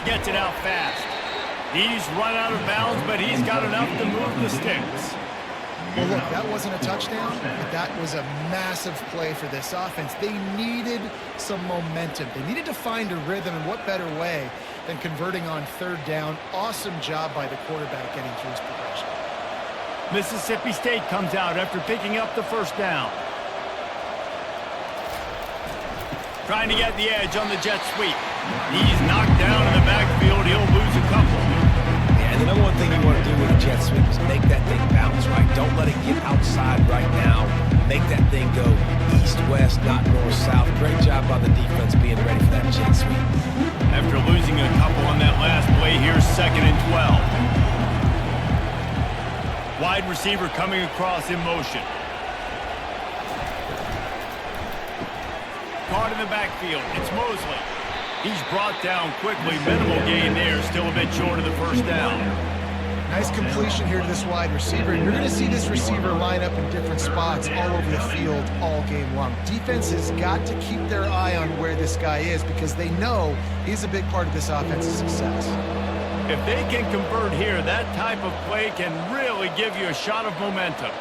Gets it out fast. He's run out of bounds, but he's got enough to move the sticks. Well, look, that wasn't a touchdown, but that was a massive play for this offense. They needed some momentum. They needed to find a rhythm, and what better way than converting on third down. Awesome job by the quarterback getting through his progression. Mississippi State comes out after picking up the first down. Trying to get the edge on the jet sweep. He's knocked down in the backfield. He'll lose a couple. And the number one thing you want to do with a jet sweep is make that thing bounce, right? Don't let it get outside right now. Make that thing go east-west, not north-south. Great job by the defense being ready for that jet sweep. After losing a couple on that last play, here's 2nd and 12. Wide receiver coming across in motion. Caught in the backfield. It's Mosley. He's brought down quickly. Minimal gain there. Still a bit short of the first down. Nice completion here to this wide receiver. You're going to see this receiver line up in different spots all over the field all game long. Defense has got to keep their eye on where this guy is because they know he's a big part of this offense's success. If they can convert here, that type of play can really give you a shot of momentum.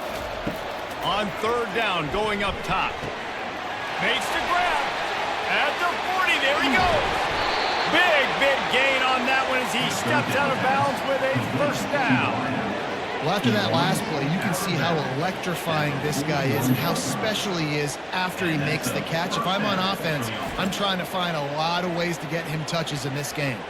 On third down, going up top. Makes the grab. At the 40, there he goes. Big gain on that one as he steps out of bounds with a first down. Well, after that last play, you can see how electrifying this guy is and how special he is after he makes the catch. If I'm on offense, I'm trying to find a lot of ways to get him touches in this game.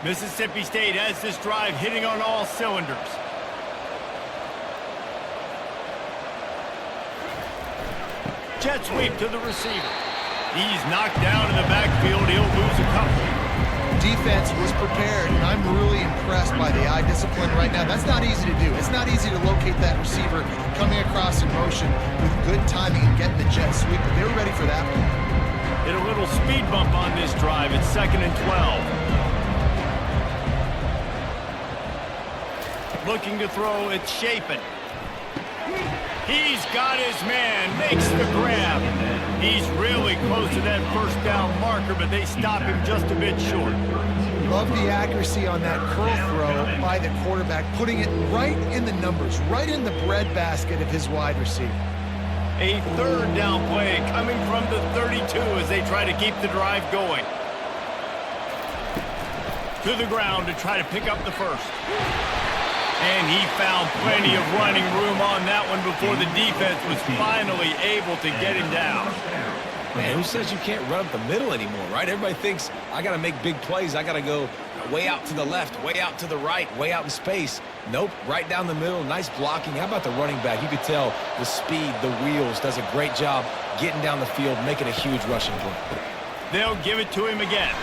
Mississippi State has this drive hitting on all cylinders. Jet sweep to the receiver. He's knocked down in the backfield. He'll lose a couple. Defense was prepared, and I'm really impressed by the eye discipline right now. That's not easy to do. It's not easy to locate that receiver coming across in motion with good timing and getting the jet sweep, but they were ready for that one. Hit a little speed bump on this drive. It's 2nd and 12. Looking to throw, it's Chapin. He's got his man, makes the grab. He's really close to that first down marker, but they stop him just a bit short. Love the accuracy on that curl throw by the quarterback, putting it right in the numbers, right in the breadbasket of his wide receiver. A 3rd down play coming from the 32 as they try to keep the drive going. To the ground to try to pick up the first. And he found plenty of running room on that one before the defense was finally able to get him down. Man, who says you can't run up the middle anymore, right? Everybody thinks I got to make big plays. I got to go way out to the left, way out to the right, way out in space. Nope, right down the middle, nice blocking. How about the running back? You could tell the speed, the wheels, does a great job getting down the field, making a huge rushing play. They'll give it to him again.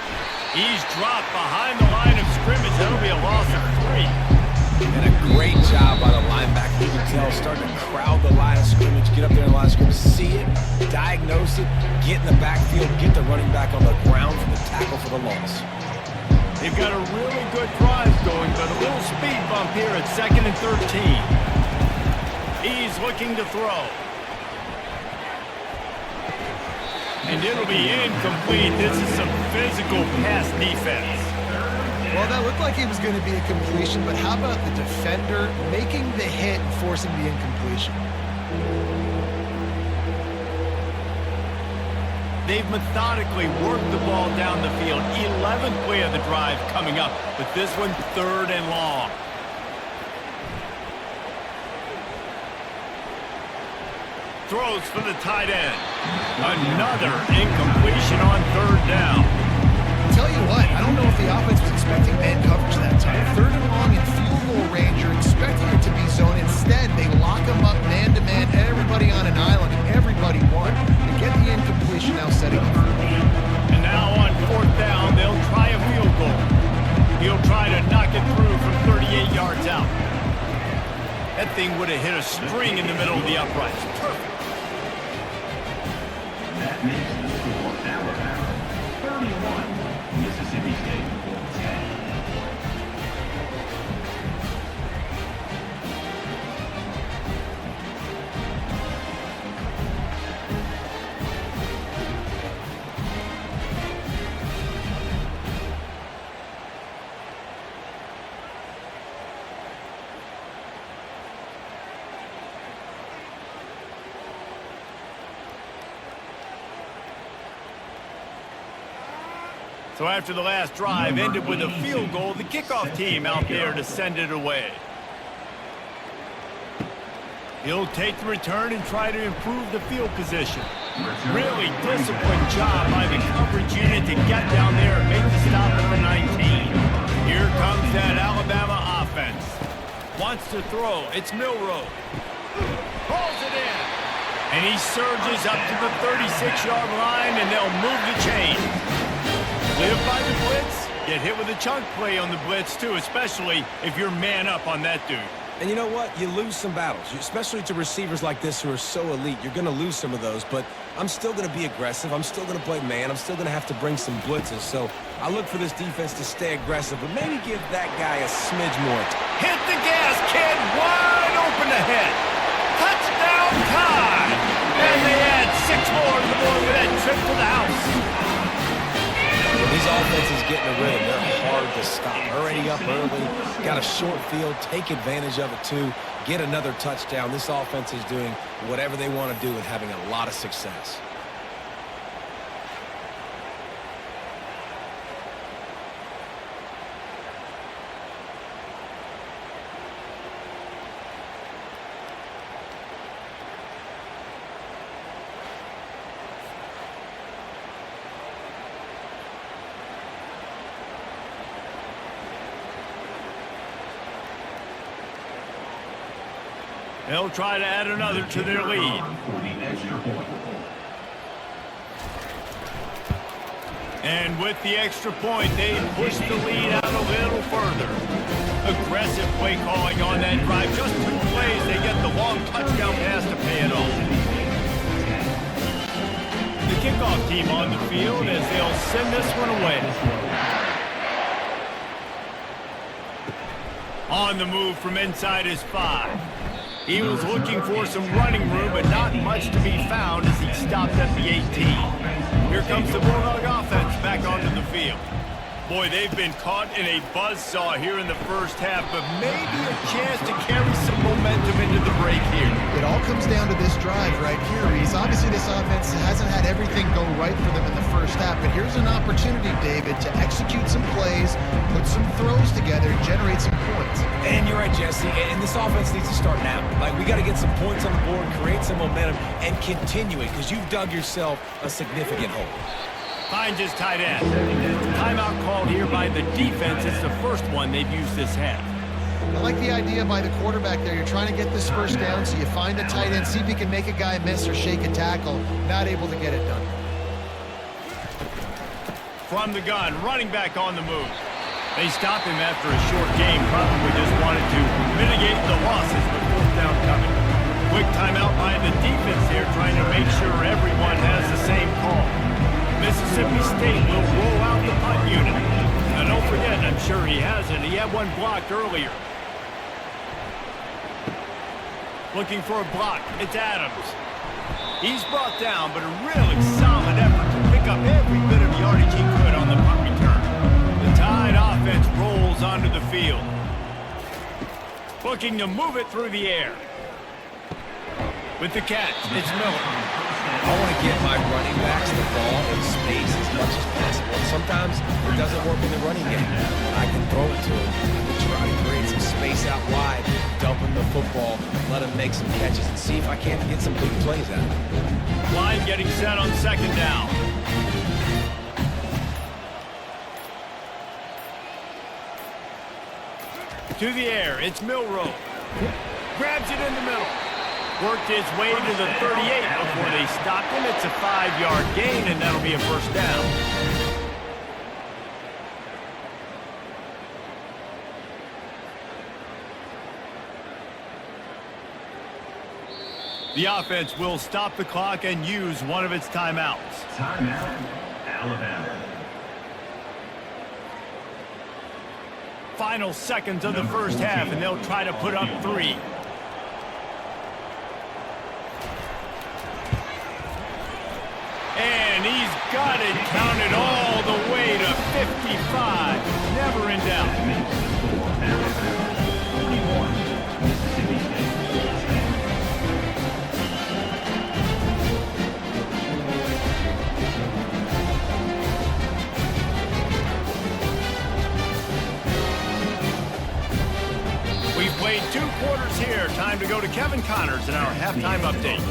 He's dropped behind the line of scrimmage. That'll be a loss of 3. And a great job by the linebacker. You can tell, starting to crowd the line of scrimmage, get up there in the line of scrimmage, see it, diagnose it, get in the backfield, get the running back on the ground for the tackle for the loss. They've got a really good drive going, but a little speed bump here at 2nd and 13. He's looking to throw. And it'll be incomplete. This is some physical pass defense. Well, that looked like it was going to be a completion, but how about the defender making the hit and forcing the incompletion? They've methodically worked the ball down the field. 11th play of the drive coming up, but this one 3rd and long. Throws for the tight end. Another incompletion on 3rd down. Tell you what, I don't know if the offense was expecting man coverage that time. 3rd and long in field goal range, you're expecting it to be zone. Instead, they lock them up man-to-man, everybody on an island, and everybody won. They get the incompletion, now setting up. And now on 4th down, they'll try a field goal. He'll try to knock it through from 38 yards out. That thing would have hit a string in the middle of the uprights. Perfect. That makes the score Alabama 31. Mississippi State 10. So after the last drive ended with a field goal, the kickoff team out there to send it away. He'll take the return and try to improve the field position. Really disciplined job by the coverage unit to get down there and make the stop at the 19. Here comes that Alabama offense. Wants to throw. It's Milroe. Pulls it in. And he surges up to the 36-yard line, and they'll move the chain. Live by the blitz, get hit with a chunk play on the blitz, too, especially if you're man up on that dude. And you know what? You lose some battles, especially to receivers like this who are so elite. You're going to lose some of those, but I'm still going to be aggressive. I'm still going to play man. I'm still going to have to bring some blitzes. So I look for this defense to stay aggressive, but maybe give that guy a smidge more. Hit the gas, kid. Wide open ahead. Touchdown time. And they add 6 more to the board with that trip to the house. These offenses getting a rhythm. They're hard to stop. Already up early, got a short field, take advantage of it too, get another touchdown. This offense is doing whatever they want to do and having a lot of success. They'll try to add another to their lead. For the extra point. And with the extra point, they push the lead out a little further. Aggressive play calling on that drive. Just 2 plays, they get the long touchdown pass to pay it off. The kickoff team on the field as they'll send this one away. On the move from inside his 5. He was looking for some running room, but not much to be found as he stopped at the 18. Here comes the Bulldog offense back onto the field. Boy, they've been caught in a buzzsaw here in the first half, but maybe a chance to carry some momentum into the break here. It all comes down to this drive right here, Reese. Obviously, this offense hasn't had everything go right for them in the first half, but here's an opportunity, David, to execute some plays, put some throws together, and generate some points. And you're right, Jesse, and this offense needs to start now. Like, we got to get some points on the board, create some momentum, and continue it, because you've dug yourself a significant hole. Finds his tight end. Timeout called here by the defense. It's the first one they've used this half. I like the idea by the quarterback there. You're trying to get this first down, so you find a tight end, see if you can make a guy miss or shake a tackle. Not able to get it done. From the gun, running back on the move. They stopped him after a short game. Probably just wanted to mitigate the losses with 4th down coming. Quick timeout by the defense here, trying to make sure everyone has the same call. Mississippi State will roll out the punt unit. Now don't forget, I'm sure he hasn't. He had one blocked earlier. Looking for a block. It's Adams. He's brought down, but a really solid effort to pick up every bit of yardage he could on the punt return. The Tide offense rolls onto the field. Looking to move it through the air. With the catch, it's Miller. I want to get my running backs the ball in space as much as possible. Sometimes it doesn't work in the running game. I can throw it to him and try to create some space out wide, dump him the football, let him make some catches, and see if I can't get some big plays out of him. Line getting set on 2nd down. To the air, it's Milroe. Grabs it in the middle. Worked his way to the 38 before they stopped him. It's a 5-yard gain, and that'll be a first down. The offense will stop the clock and use one of its timeouts. Timeout, Alabama. Final seconds of the first half, and they'll try to put up 3. And he's got it counted all the way to 55. Never in doubt. For Alabama, 21, Mississippi State. We've played 2 quarters here. Time to go to Kevin Connors in our halftime update.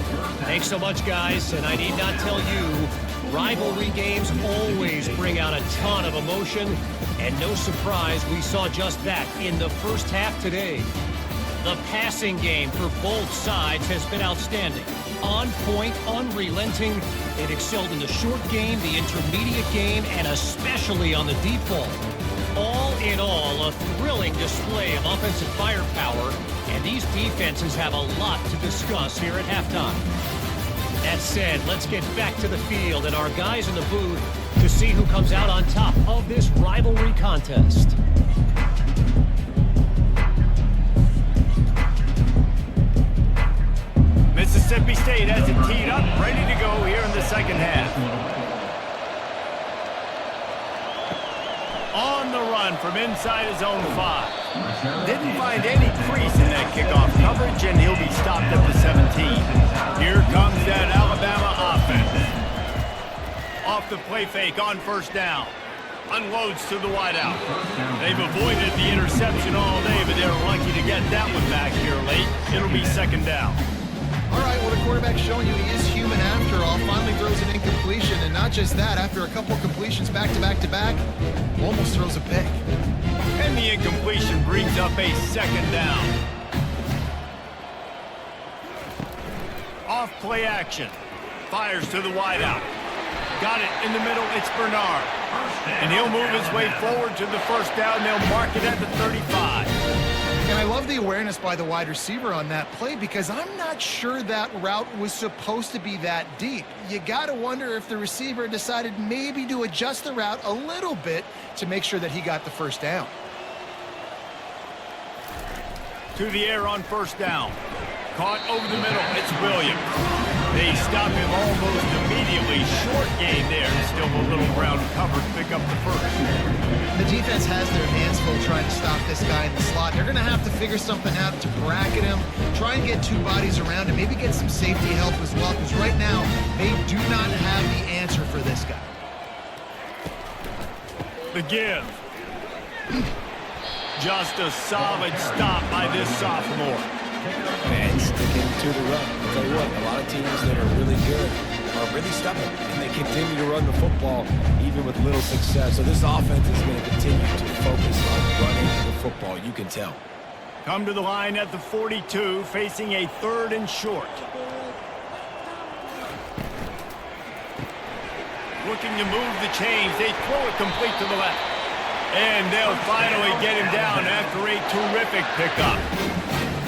Thanks so much, guys, and I need not tell you, rivalry games always bring out a ton of emotion, and no surprise, we saw just that in the first half today. The passing game for both sides has been outstanding. On point, unrelenting. It excelled in the short game, the intermediate game, and especially on the deep ball. All in all, a thrilling display of offensive firepower, and these defenses have a lot to discuss here at halftime. That said, let's get back to the field and our guys in the booth to see who comes out on top of this rivalry contest. Mississippi State has it teed up, ready to go here in the second half. On the run from inside his own 5. Didn't find any crease in that kickoff coverage, and he'll be stopped at the 17. Here comes that Alabama offense. Off the play fake on first down. Unloads to the wideout. They've avoided the interception all day, but they're lucky to get that one back here late. It'll be second down. All right, well, the quarterback's showing you he is human after all. Finally throws an incompletion, and not just that, after a couple completions back-to-back-to-back, almost throws a pick. And the incompletion brings up a second down. off play action. Fires to the wideout. Got it in the middle. It's Bernard. And he'll move his way forward to the first down. They'll mark it at the 35. And I love the awareness by the wide receiver on that play because I'm not sure that route was supposed to be that deep. You got to wonder if the receiver decided maybe to adjust the route a little bit to make sure that he got the first down. To the air on first down. Caught over the middle. It's Williams. They stop him almost immediately. Short gain there. Still a little ground covered. Pick up the first. The defense has their hands full trying to stop this guy in the slot. They're going to have to figure something out to bracket him, try and get two bodies around him, maybe get some safety help as well, because right now they do not have the answer for this guy. The give. Just a solid stop by this sophomore. And sticking to the run. I'll tell you what, a lot of teams that are really good are really stubborn, and they continue to run the football even with little success. So this offense is going to continue to focus on running the football. You can tell. Come to the line at the 42, facing a 3rd and short. Looking to move the chains. They throw it complete to the left. And they'll finally get him down after a terrific pickup.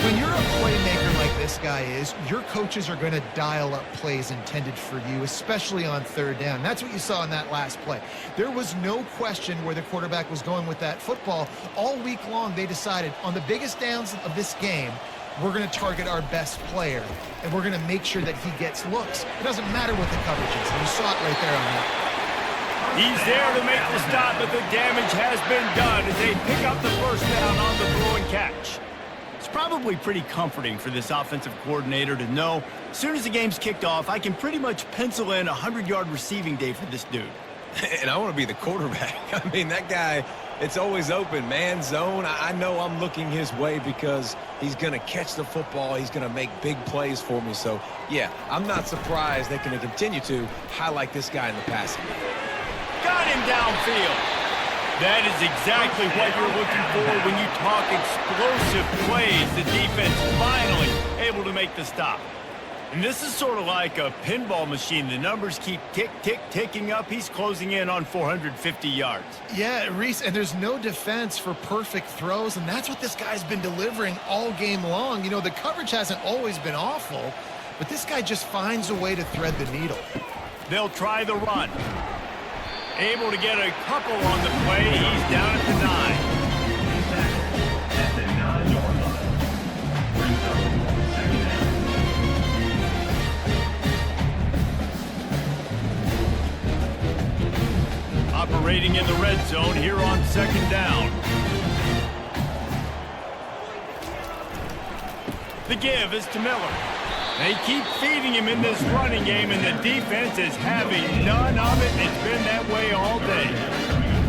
When you're a playmaker like this guy is, your coaches are going to dial up plays intended for you, especially on 3rd down. That's what you saw in that last play. There was no question where the quarterback was going with that football. All week long, they decided on the biggest downs of this game, we're going to target our best player, and we're going to make sure that he gets looks. It doesn't matter what the coverage is, and you saw it right there on that. He's there to make the stop, but the damage has been done as they pick up the first down on the throw and catch. It's probably pretty comforting for this offensive coordinator to know as soon as the game's kicked off, I can pretty much pencil in a 100-yard receiving day for this dude. And I want to be the quarterback. I mean, that guy, it's always open, man, zone. I know I'm looking his way because he's going to catch the football. He's going to make big plays for me. So, yeah, I'm not surprised they can continue to highlight this guy in the passing game. Got him downfield. That is exactly what you're looking for when you talk explosive plays. The defense finally able to make the stop. And this is sort of like a pinball machine. The numbers keep ticking up. He's closing in on 450 yards. Yeah, Reese, and there's no defense for perfect throws, and that's what this guy's been delivering all game long. You know, the coverage hasn't always been awful, but this guy just finds a way to thread the needle. They'll try the run. Able to get a couple on the play. He's down at the 9. At the 9-yard line. Brings up 2nd down. Operating in the red zone here on 2nd down. The give is to Miller. They keep feeding him in this running game, and the defense is having none of it. It's been that way all day.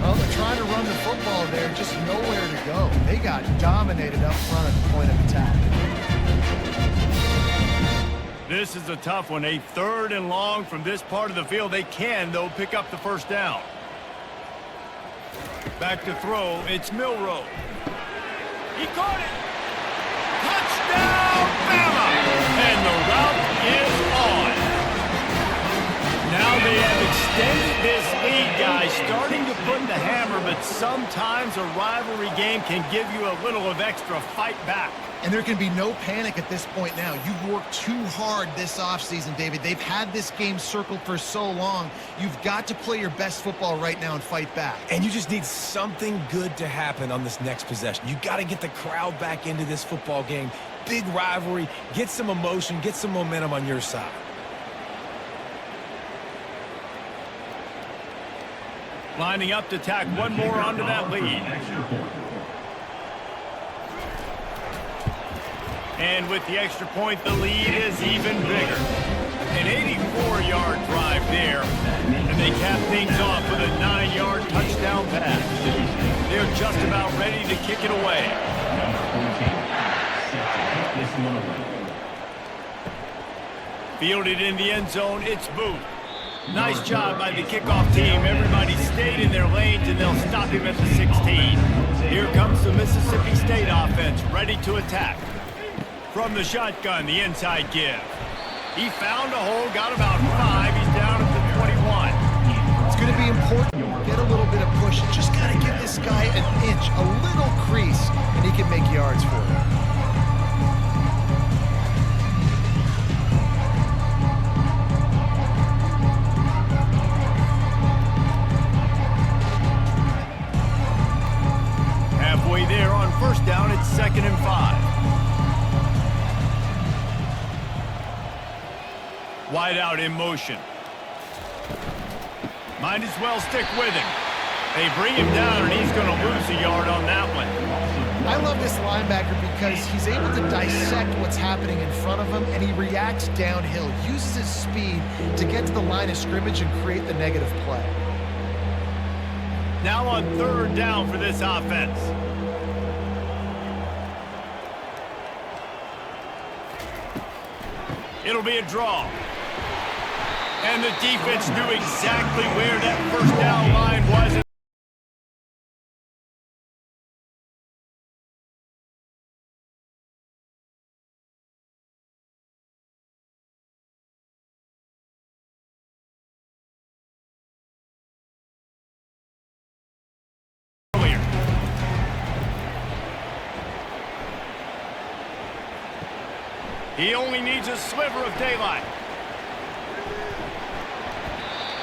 Well, they're trying to run the football there, just nowhere to go. They got dominated up front at the point of attack. This is a tough one. A 3rd and long from this part of the field. They can, though, pick up the first down. Back to throw. It's Milroe. He caught it. Touchdown, Bama! And the route is on. Now they have extended this lead, guys, starting to put the hammer, but sometimes a rivalry game can give you a little of extra fight back. And there can be no panic at this point now. You've worked too hard this offseason, David. They've had this game circled for so long. You've got to play your best football right now and fight back. And you just need something good to happen on this next possession. You got to get the crowd back into this football game. Big rivalry. Get some emotion. Get some momentum on your side. Lining up to tack one more onto that lead. And with the extra point, the lead is even bigger. An 84-yard drive there. And they cap things off with a 9-yard touchdown pass. They're just about ready to kick it away. Fielded in the end zone, it's Booth. Nice job by the kickoff team. Everybody stayed in their lanes, and they'll stop him at the 16. Here comes the Mississippi State offense, ready to attack. From the shotgun, the inside give. He found a hole, got about 5. He's down at the 21. It's going to be important to get a little bit of push. Just got to give this guy an inch, a little crease, and he can make yards for it. Halfway there on first down, it's 2nd and 5. Wide out in motion. Might as well stick with him. They bring him down, and he's going to lose a yard on that one. I love this linebacker because he's able to dissect what's happening in front of him, and he reacts downhill, uses his speed to get to the line of scrimmage and create the negative play. Now on 3rd down for this offense. It'll be a draw. And the defense knew exactly where that first down line was. He only needs a sliver of daylight.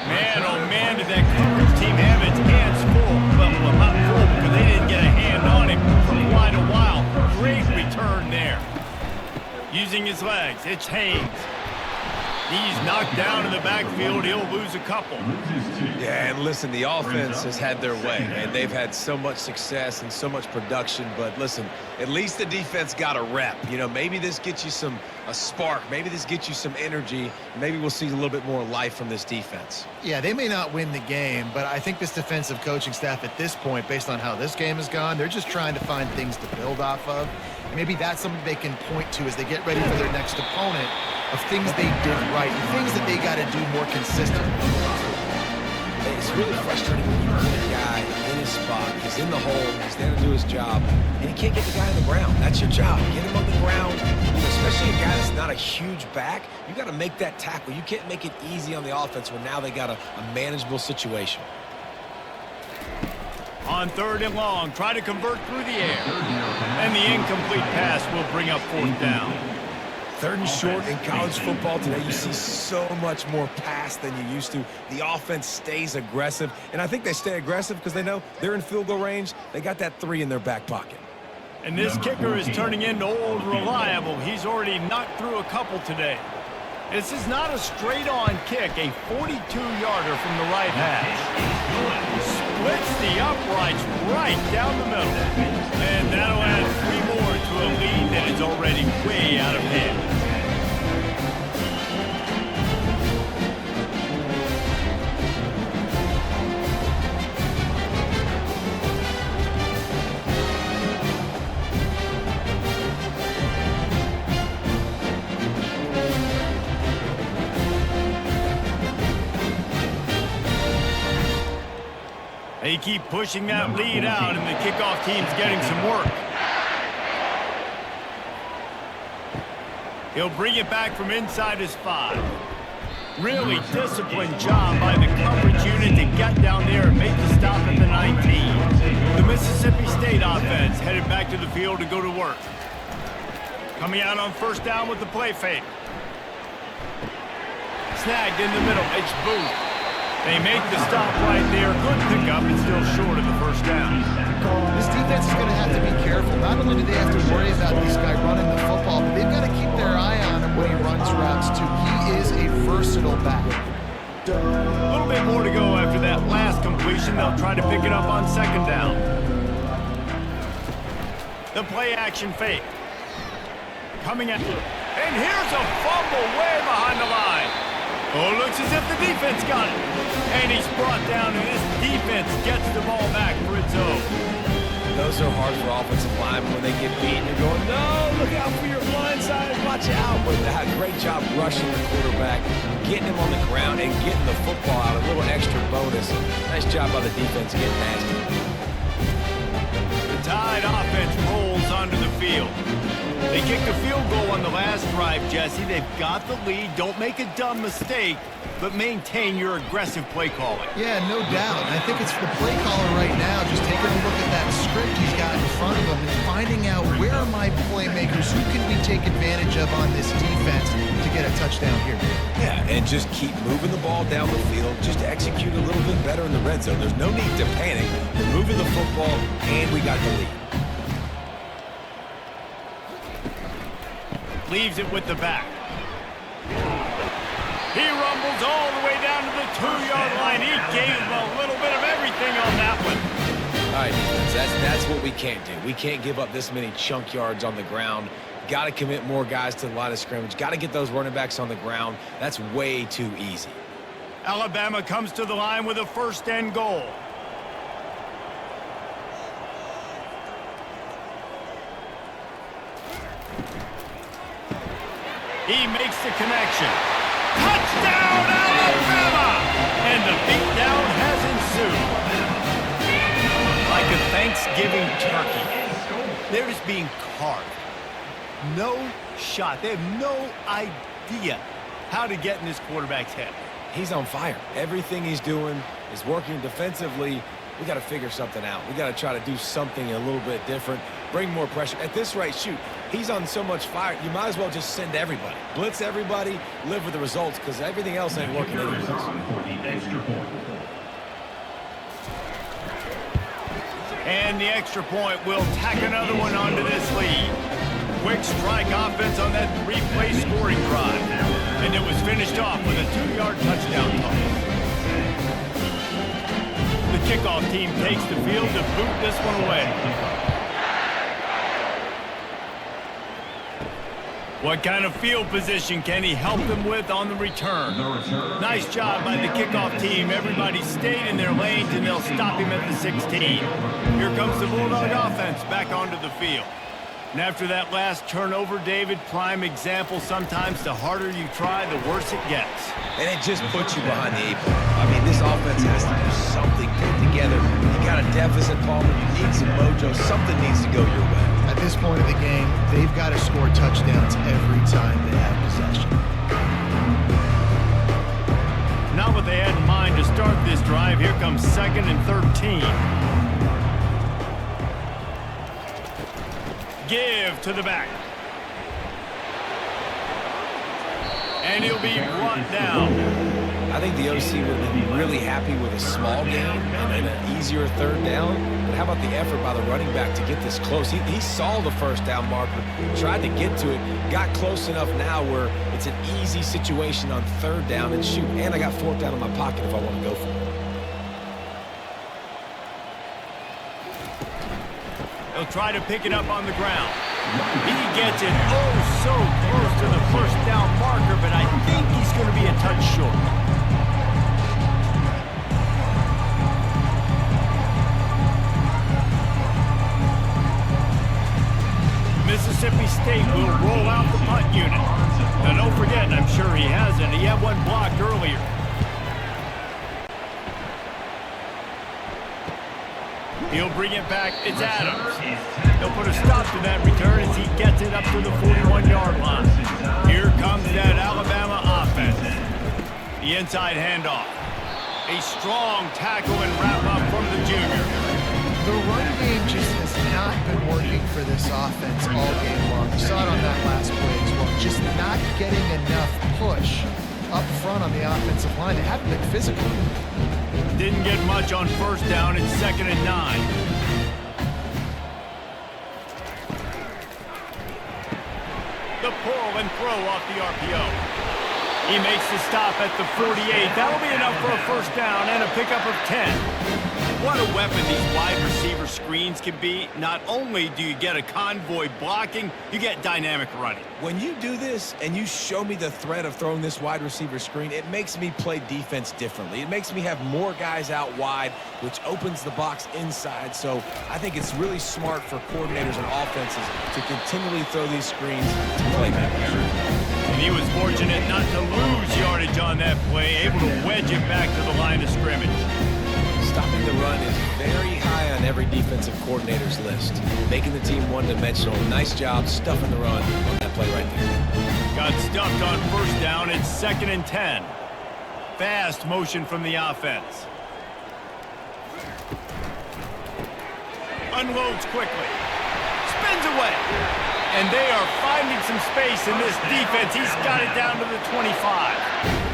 Man, oh man, did that coverage team have its hands full. Well, not full, because they didn't get a hand on him for quite a while. Great return there. Using his legs, it's Haynes. He's knocked down in the backfield. He'll lose a couple. Yeah, and listen, the offense has had their way, and they've had so much success and so much production. But listen, at least the defense got a rep. You know, maybe this gets you a spark. Maybe this gets you some energy. Maybe we'll see a little bit more life from this defense. Yeah, they may not win the game, but I think this defensive coaching staff at this point, based on how this game has gone, they're just trying to find things to build off of. Maybe that's something they can point to as they get ready for their next opponent, of things they did right and things that they got to do more consistently. It's really frustrating when you put a guy in his spot. He's in the hole. He's there to do his job, and you can't get the guy on the ground. That's your job. Get him on the ground. Especially a guy that's not a huge back. You got to make that tackle. You can't make it easy on the offense when now they got a manageable situation. On 3rd and long, try to convert through the air. And the incomplete pass will bring up 4th down. 3rd and short in college football today, you see so much more pass than you used to. The offense stays aggressive, and I think they stay aggressive because they know they're in field goal range. They got that 3 in their back pocket. And this kicker is turning into old reliable. He's already knocked through a couple today. This is not a straight-on kick, a 42-yarder from the right hash. Splits the uprights right down the middle. And that'll add 3 more to a lead that is already way out of hand. They keep pushing that lead out, and the kickoff team's getting some work. He'll bring it back from inside his 5. Really disciplined job by the coverage unit to get down there and make the stop at the 19. The Mississippi State offense headed back to the field to go to work. Coming out on 1st down with the play fake. Snagged in the middle. It's Booth. They make the stop right there. Good pickup. It's still short of the 1st down. This defense is going to have to be careful. Not only do they have to worry about this guy running the football, but they've got to keep their eye on him when he runs routes, too. He is a versatile back. A little bit more to go after that last completion. They'll try to pick it up on 2nd down. The play-action fake. Coming at you. And here's a fumble way behind the line. Oh, looks as if the defense got it. And he's brought down, and this defense gets the ball back for its own. Those are hard for offensive linemen when they get beat. You're going, no, look out for your blind side. Watch out. But that great job rushing the quarterback, getting him on the ground, and getting the football out. A little extra bonus. Nice job by the defense getting nasty. The Tide offense rolls onto the field. They kicked a field goal on the last drive, Jesse. They've got the lead. Don't make a dumb mistake, but maintain your aggressive play calling. Yeah, no doubt. And I think it's the play caller right now just taking a look at that script he's got in front of him and finding out where are my playmakers, who can we take advantage of on this defense to get a touchdown here. Yeah, and just keep moving the ball down the field. Just execute a little bit better in the red zone. There's no need to panic. We're moving the football, and we got the lead. Leaves it with the back. He rumbles all the way down to the 2-yard line. He gave a little bit of everything on that one. All right, defense, that's what we can't do. We can't give up this many chunk yards on the ground. Got to commit more guys to the line of scrimmage. Got to get those running backs on the ground. That's way too easy. Alabama comes to the line with a 1st and goal. He makes the connection. Touchdown, Alabama! And the beatdown has ensued. Like a Thanksgiving turkey, they're just being carved. No shot. They have no idea how to get in this quarterback's head. He's on fire. Everything he's doing is working defensively. We got to figure something out. We got to try to do something a little bit different, bring more pressure. At this rate, shoot, he's on so much fire, you might as well just send everybody. Blitz everybody, live with the results, because everything else ain't working anyways. And the extra point will tack another one onto this lead. Quick strike offense on that replay scoring drive. And it was finished off with a 2-yard touchdown toss. The kickoff team takes the field to boot this one away. What kind of field position can he help them with on the return? Nice job by the kickoff team. Everybody stayed in their lanes, and they'll stop him at the 16. Here comes the Bulldog offense back onto the field. And after that last turnover, David, prime example, sometimes the harder you try, the worse it gets. And it just puts you behind the 8 ball. I mean, this offense has to do something, put together. You got a deficit, Palmer. You need some mojo. Something needs to go your way. At this point of the game, they've got to score touchdowns every time they have possession. Not what they had in mind to start this drive. Here comes 2nd and 13. Give to the back. And he'll be brought down. I think the OC would have been really happy with a small gain and an easier 3rd down. But how about the effort by the running back to get this close? He saw the 1st down marker, tried to get to it, got close enough now where it's an easy situation on 3rd down and shoot. And I got 4th down in my pocket if I want to go for it. He'll try to pick it up on the ground. He gets it oh so close to the 1st down marker, but I think he's going to be a touch short. Mississippi State will roll out the punt unit. Now don't forget, and I'm sure he hasn't, he had one blocked earlier. He'll bring it back. It's Adams. He'll put a stop to that return as he gets it up to the 41-yard line. Here comes that Alabama offense. The inside handoff. A strong tackle and wrap-up from the junior. The run game just has not been working for this offense all game long. We saw it on that last play as well. Just not getting enough push up front on the offensive line. They haven't been physical. Didn't get much on 1st down. It's 2nd and 9. The pull and throw off the RPO. He makes the stop at the 48. That'll be enough for a 1st down and a pickup of 10. What a weapon these wide receiver screens can be. Not only do you get a convoy blocking, you get dynamic running. When you do this and you show me the threat of throwing this wide receiver screen, it makes me play defense differently. It makes me have more guys out wide, which opens the box inside. So I think it's really smart for coordinators and offenses to continually throw these screens to playmakers. And he was fortunate not to lose yardage on that play, able to wedge it back to the line of scrimmage. Stopping the run is very high on every defensive coordinator's list. Making the team one-dimensional. Nice job stuffing the run on that play right there. Got stuffed on first down. It's 2nd and 10. Fast motion from the offense. Unloads quickly. Spins away. And they are finding some space in this defense. He's got it down to the 25.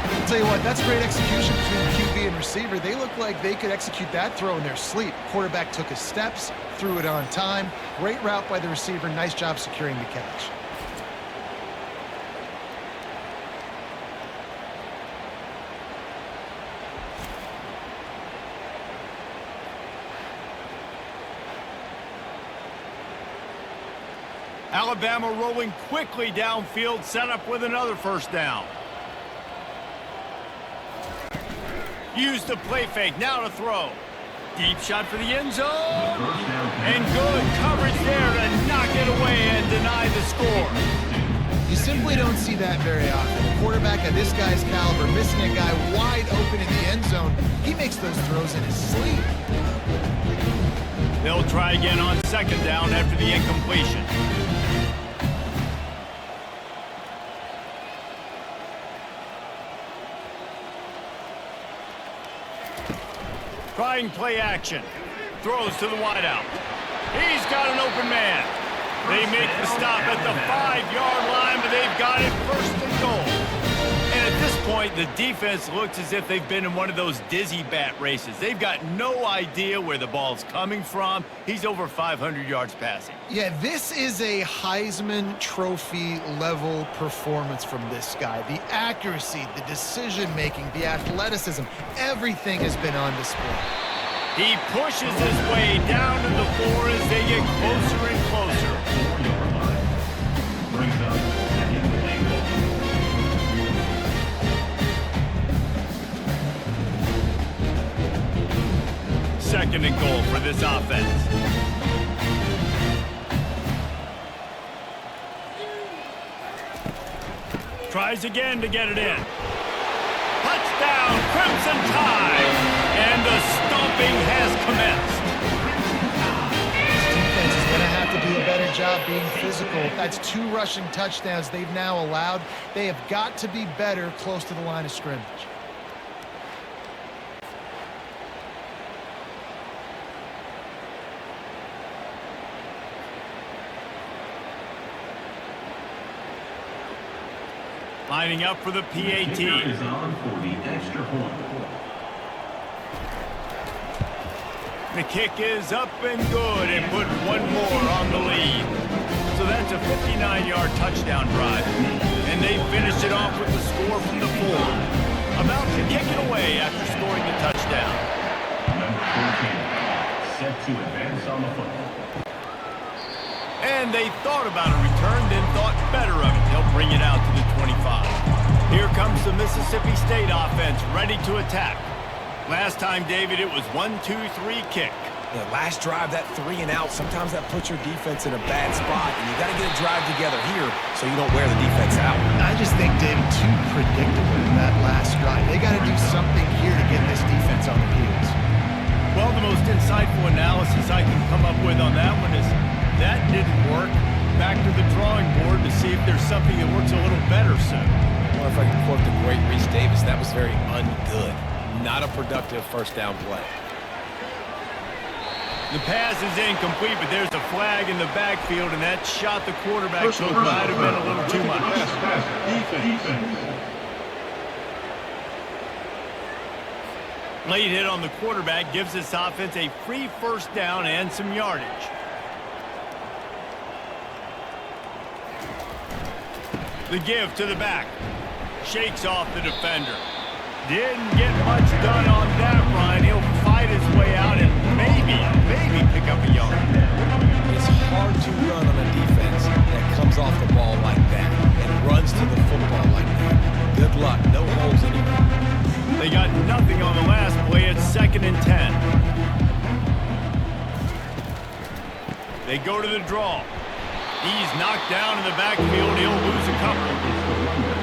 I'll tell you what, that's great execution between QB and receiver. They look like they could execute that throw in their sleep. Quarterback took his steps, threw it on time. Great route by the receiver. Nice job securing the catch. Alabama rolling quickly downfield, set up with another first down. Use the play fake, now to throw. Deep shot for the end zone. And good coverage there to knock it away and deny the score. You simply don't see that very often. A quarterback of this guy's caliber missing a guy wide open in the end zone. He makes those throws in his sleep. They'll try again on 2nd down after the incompletion. Trying play action. Throws to the wideout. He's got an open man. They make the stop at the 5-yard line, but they've got it 1st and goal. And at this point, the defense looks as if they've been in one of those dizzy bat races. They've got no idea where the ball's coming from. He's over 500 yards passing. Yeah, this is a Heisman Trophy level performance from this guy. The accuracy, the decision-making, the athleticism, everything has been on display. He pushes his way down to the floor as they get closer and closer. 4-yard line. Brings up 2nd and goal. Second and goal for this offense. Tries again to get it in. Touchdown, Crimson Tide! And the stomping has commenced. This defense is going to have to do a better job being physical. That's 2 rushing touchdowns they've now allowed. They have got to be better close to the line of scrimmage. Lining up for the PAT. Kicker is on for the extra point. The kick is up and good and put one more on the lead. So that's a 59-yard touchdown drive. And they finished it off with the score from the 4. About to kick it away after scoring the touchdown. Number 14, set to advance on the football. And they thought about a return, then thought better of it. They'll bring it out to the 25. Here comes the Mississippi State offense, ready to attack. Last time, David, it was 1-2-3 kick. Yeah, last drive, that 3 and out, sometimes that puts your defense in a bad spot, and you got to get a drive together here so you don't wear the defense out. I just think, David, too predictable in that last drive. They got to do something here to get this defense on the heels. Well, the most insightful analysis I can come up with on that one is that didn't work. Back to the drawing board to see if there's something that works a little better soon. Or if I can quote the great Reese Davis, that was very ungood. Not a productive first down play. The pass is incomplete, but there's a flag in the backfield, and that shot the quarterback took might have been a little too much. Defense. Late hit on the quarterback gives this offense a free first down and some yardage. The give to the back. Shakes off the defender. Didn't get much done on that run. He'll fight his way out and maybe pick up a yard. It's hard to run on a defense that comes off the ball like that and runs to the football like that. Good luck. No holes anywhere. They got nothing on the last play. It's 2nd and 10. They go to the draw. He's knocked down in the backfield. He'll lose a couple.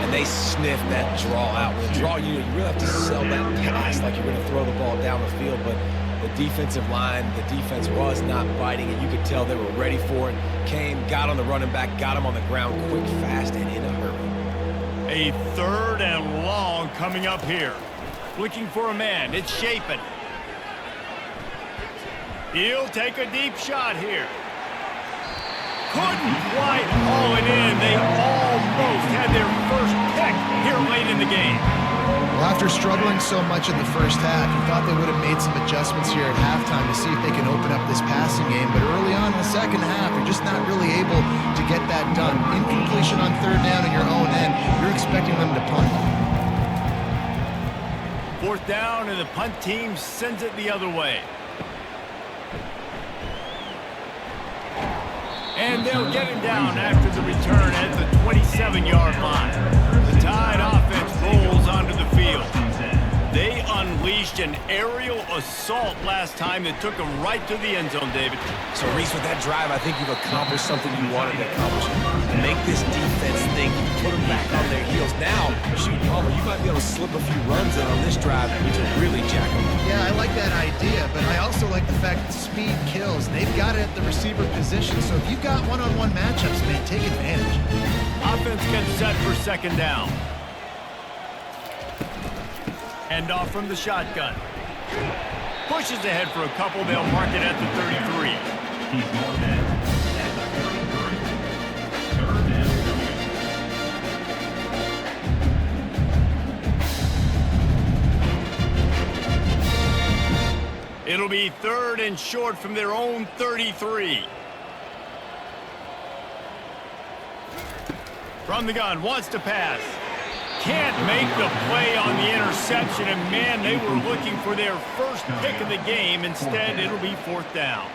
And they sniff that draw out. With a draw unit, you really have to sell that pass like you're going to throw the ball down the field, but the defensive line, the defense was not biting, and you could tell they were ready for it. Came, got on the running back, got him on the ground quick, fast, and in a hurry. A 3rd and long coming up here. Looking for a man. It's Chapin. He'll take a deep shot here. Couldn't quite haul it in. They almost had their first pick here late in the game. Well, after struggling so much in the first half, you thought they would have made some adjustments here at halftime to see if they can open up this passing game. But early on in the second half, they're just not really able to get that done. Incompletion on 3rd down in your own end. You're expecting them to punt. 4th down, and the punt team sends it the other way. And they'll get him down after the return at the 27-yard line. The Tide offense rolls onto the field. They unleashed an aerial assault last time that took them right to the end zone, David. So, Reese, with that drive, I think you've accomplished something you wanted to accomplish. Make this defense think. Put them back on their heels. Now, shoot, Palmer, you might be able to slip a few runs in on this drive to really jack them up. Yeah, I like that idea, but I also like the fact that speed kills. They've got it at the receiver position, so if you've got one-on-one matchups, man, take advantage. Offense gets set for 2nd down. Hand off from the shotgun. Pushes ahead for a couple. They'll mark it at the 33. He's marked at the 33. 3rd down. It'll be 3rd and short from their own 33. From the gun, wants to pass. Can't make the play on the interception, and man, they were looking for their first pick of the game. Instead, it'll be 4th down.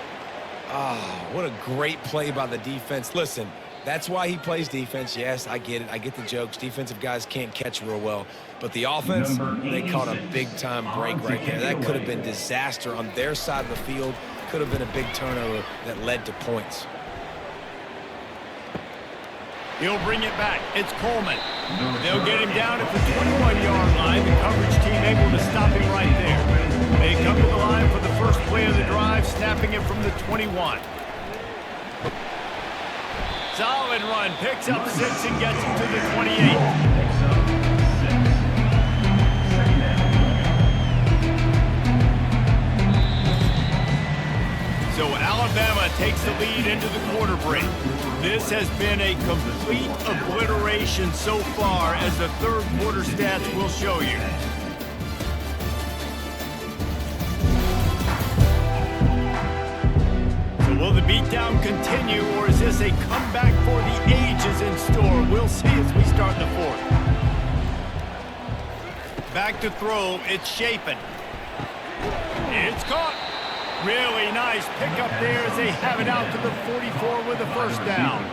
What a great play by the defense. Listen, that's why he plays defense. Yes, I get it. I get the jokes. Defensive guys can't catch real well. But the offense, they caught a big-time break right there. That could have been disaster on their side of the field. Could have been a big turnover that led to points. He'll bring it back. It's Coleman. They'll get him down at the 21-yard line. The coverage team able to stop him right there. They come to the line for the first play of the drive, snapping it from the 21. Solid run. Picks up 6 and gets him to the 28. So Alabama takes the lead into the quarter break. This has been a complete obliteration so far, as the 3rd quarter stats will show you. So will the beatdown continue, or is this a comeback for the ages in store? We'll see as we start the 4th. Back to throw, it's Chapin. It's caught. Really nice pickup there as they have it out to the 44 with a 1st down.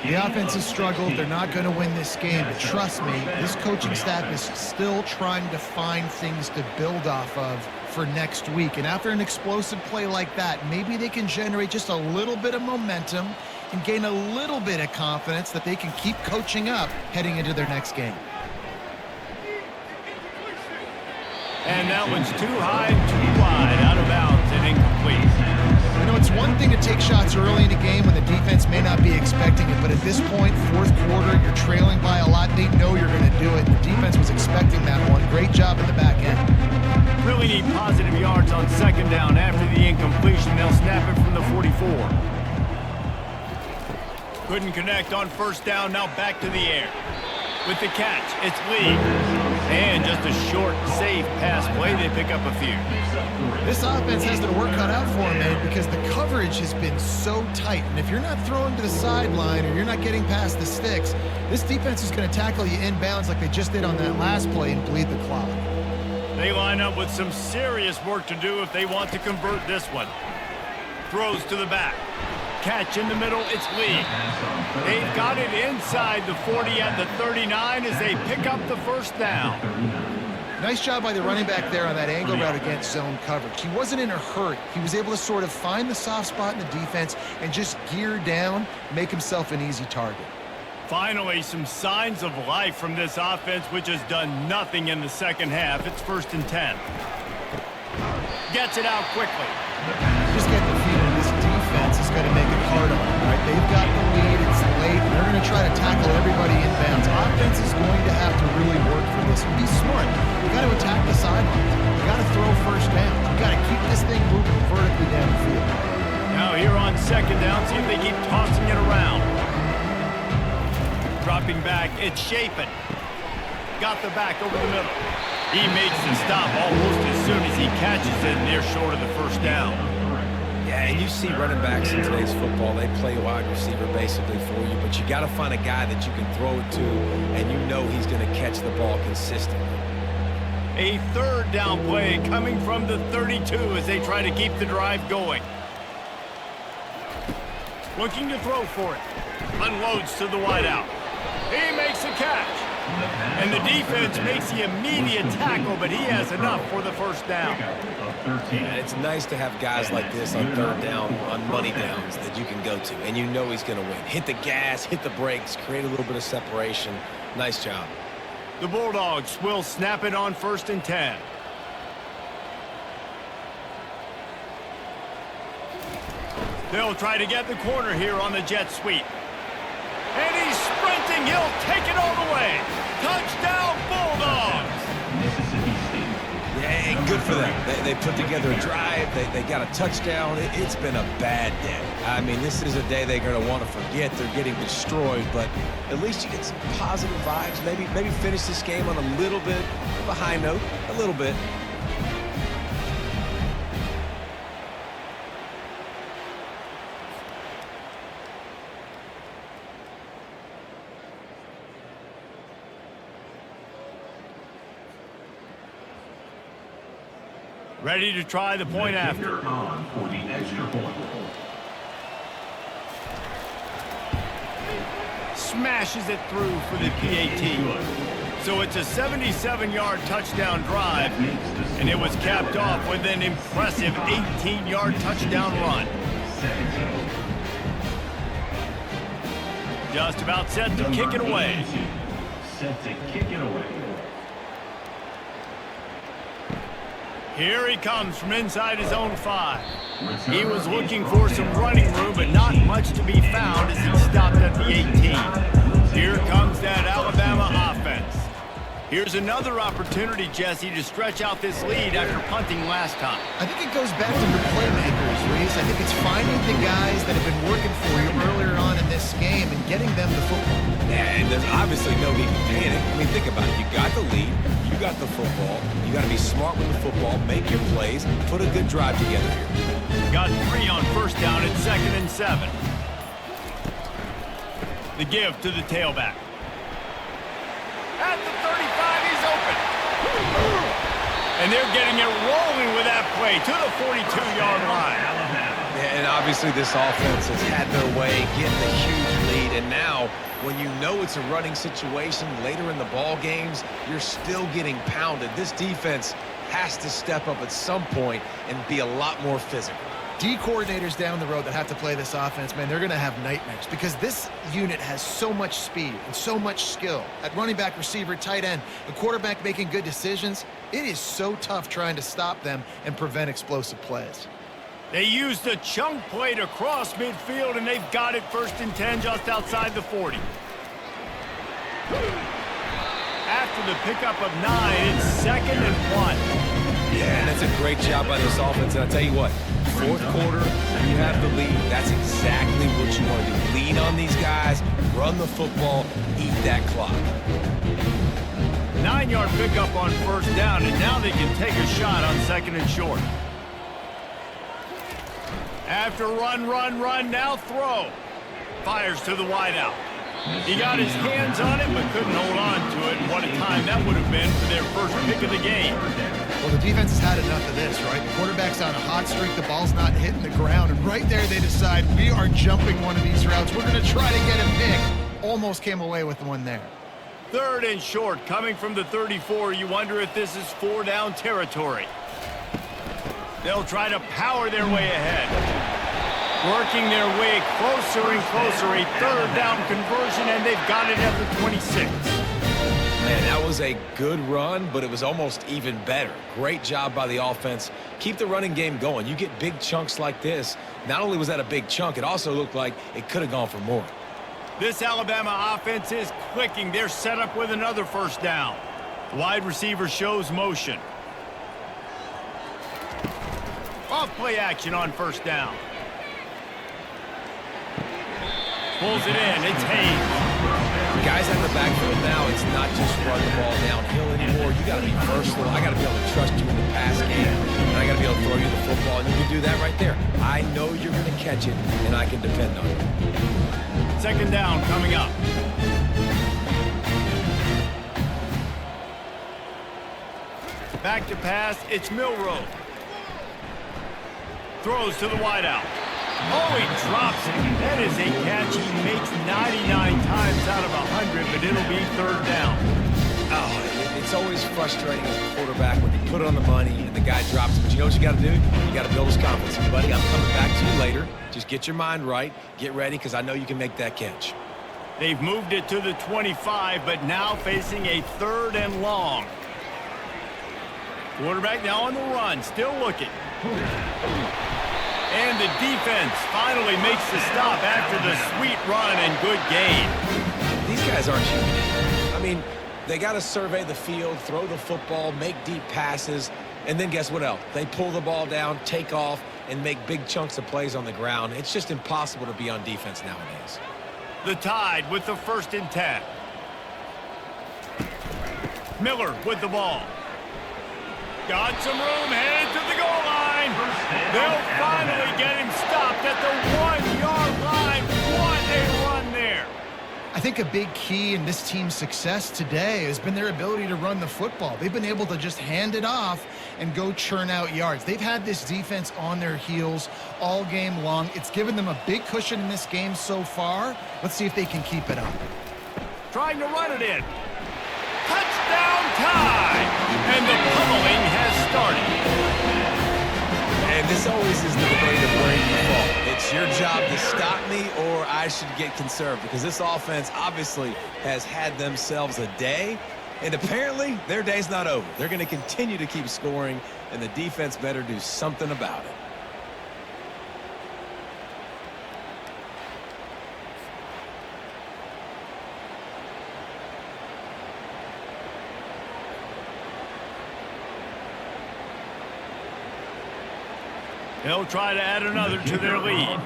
The offense has struggled. They're not going to win this game, but trust me, this coaching staff is still trying to find things to build off of for next week. And after an explosive play like that, maybe they can generate just a little bit of momentum and gain a little bit of confidence that they can keep coaching up heading into their next game. And that one's too high, too wide, out of bounds and incomplete. You know, it's one thing to take shots early in a game when the defense may not be expecting it, but at this point, 4th quarter, you're trailing by a lot. They know you're going to do it. The defense was expecting that one. Great job in the back end. Really need positive yards on 2nd down after the incompletion. They'll snap it from the 44. Couldn't connect on 1st down. Now back to the air. With the catch, it's Lee. And just a short, safe pass play. They pick up a few. This offense has their work cut out for them, man, because the coverage has been so tight. And if you're not throwing to the sideline or you're not getting past the sticks, this defense is going to tackle you inbounds like they just did on that last play and bleed the clock. They line up with some serious work to do if they want to convert this one. Throws to the back. Catch in the middle, it's Lee. They've got it inside the 40 at the 39 as they pick up the 1st down. Nice job by the running back there on that angle route against zone coverage. He wasn't in a hurry. He was able to sort of find the soft spot in the defense and just gear down, make himself an easy target. Finally, some signs of life from this offense, which has done nothing in the second half. It's 1st and 10. gets it out quickly. Just getting the feet in this defense is going to make it hard on them, right? They've got the lead. It's late. They're going to try to tackle everybody inbounds. Offense is going to have to really work for this. Be smart. You got to attack the sidelines. You got to throw first down. You got to keep this thing moving vertically down the field. Now here on second down, see if they keep tossing it around. Dropping back, it's Chapin. Got the back over the middle. He makes the stop almost as soon as he catches it, and they're short of the first down. Yeah, and you see running backs in today's football, they play wide receiver basically for you, but you got to find a guy that you can throw it to, and you know he's going to catch the ball consistently. A third down play coming from the 32 as they try to keep the drive going. Looking to throw for it. Unloads to the wideout. He makes a catch. And the defense makes the immediate tackle, but he has enough for the first down. And it's nice to have guys like this on third down, on money downs that you can go to, and you know he's going to win. Hit the gas, hit the brakes, create a little bit of separation. Nice job. The Bulldogs will snap it on 1st and 10. They'll try to get the corner here on the jet sweep. And he's sprinting. He'll take it all the way. Touchdown, Bulldogs! Mississippi State. Yeah, good for them. They put together a drive. They got a touchdown. It's been a bad day. I mean, this is a day they're going to want to forget. They're getting destroyed, but at least you get some positive vibes. Maybe finish this game on a little bit of a high note. A little bit. Ready to try the point after. On for the extra point. Smashes it through for the PAT. So it's a 77-yard touchdown drive, and it was capped off with an impressive 18-yard touchdown run. Just about set to kick it away. Set to kick it away. Here he comes from inside his own 5. He was looking for some running room, but not much to be found as he stopped at the 18. Here comes that Alabama offense. Here's another opportunity, Jesse, to stretch out this lead after punting last time. I think it goes back to your playmakers, Reese. I think it's finding the guys that have been working for you earlier on in this game and getting them the football. Yeah, and there's obviously no need to panic. I mean, think about it. You got the lead. You got the football. You got to be smart with the football. Make your plays. Put a good drive together here. Got 3 on first down at 2nd and 7. The give to the tailback. At the 35, he's open. And they're getting it rolling with that play to the 42-yard line. Yeah, and obviously this offense has had their way, getting a huge lead, and now when you know it's a running situation later in the ball games, you're still getting pounded. This defense has to step up at some point and be a lot more physical. D coordinators down the road that have to play this offense, man, they're going to have nightmares because this unit has so much speed and so much skill. At running back, receiver, tight end, the quarterback making good decisions, it is so tough trying to stop them and prevent explosive plays. They used a chunk play to cross midfield, and they've got it 1st and 10 just outside the 40. After the pickup of 9, it's 2nd and 1. Yeah, and that's a great job by this offense. And I'll tell you what, 4th quarter, you have the lead. That's exactly what you want to do. Lean on these guys, run the football, eat that clock. 9-yard pickup on first down, and now they can take a shot on 2nd and short. After run, now throw. Fires to the wideout. He got his hands on it, but couldn't hold on to it. And what a time that would have been for their first pick of the game. Well, the defense has had enough of this, right? The quarterback's on a hot streak. The ball's not hitting the ground. And right there, they decide, we are jumping one of these routes. We're going to try to get a pick. Almost came away with one there. 3rd and short, coming from the 34. You wonder if this is 4-down territory. They'll try to power their way ahead. Working their way closer and closer. A 3rd down conversion, and they've got it at the 26. Yeah, that was a good run, but it was almost even better. Great job by the offense. Keep the running game going. You get big chunks like this. Not only was that a big chunk, it also looked like it could have gone for more. This Alabama offense is clicking. They're set up with another first down. Wide receiver shows motion. Off play action on first down. Pulls it in. It's Hayes. Guys in the backfield now, it's not just run the ball downhill anymore. You got to be versatile. I got to be able to trust you in the pass game, and I got to be able to throw you the football, and you can do that right there. I know you're going to catch it, and I can depend on it. Second down coming up. Back to pass. It's Milroe. Throws to the wideout. Oh, he drops it. That is a catch he makes 99 times out of 100, but it'll be third down. Oh, it's always frustrating as a quarterback when you put it on the money and the guy drops it. But you know what you got to do? You got to build his confidence. Buddy, I'm coming back to you later. Just get your mind right. Get ready, because I know you can make that catch. They've moved it to the 25, but now facing a third and long. Quarterback now on the run, still looking. And the defense finally makes the stop after the sweet run and good gain. These guys aren't human. I mean, they got to survey the field, throw the football, make deep passes, and then guess what else? They pull the ball down, take off, and make big chunks of plays on the ground. It's just impossible to be on defense nowadays. The Tide with the 1st and 10. Miller with the ball. Got some room, headed to the goal line. They'll finally get him stopped at the 1-yard line. What a run there. I think a big key in this team's success today has been their ability to run the football. They've been able to just hand it off and go churn out yards. They've had this defense on their heels all game long. It's given them a big cushion in this game so far. Let's see if they can keep it up. Trying to run it in. Touchdown Tide! And the pummeling has started. And this always is the debate of where you fall. It's your job to stop me, or I should get conserved, because this offense obviously has had themselves a day, and apparently their day's not over. They're going to continue to keep scoring, and the defense better do something about it. They'll try to add another to their lead.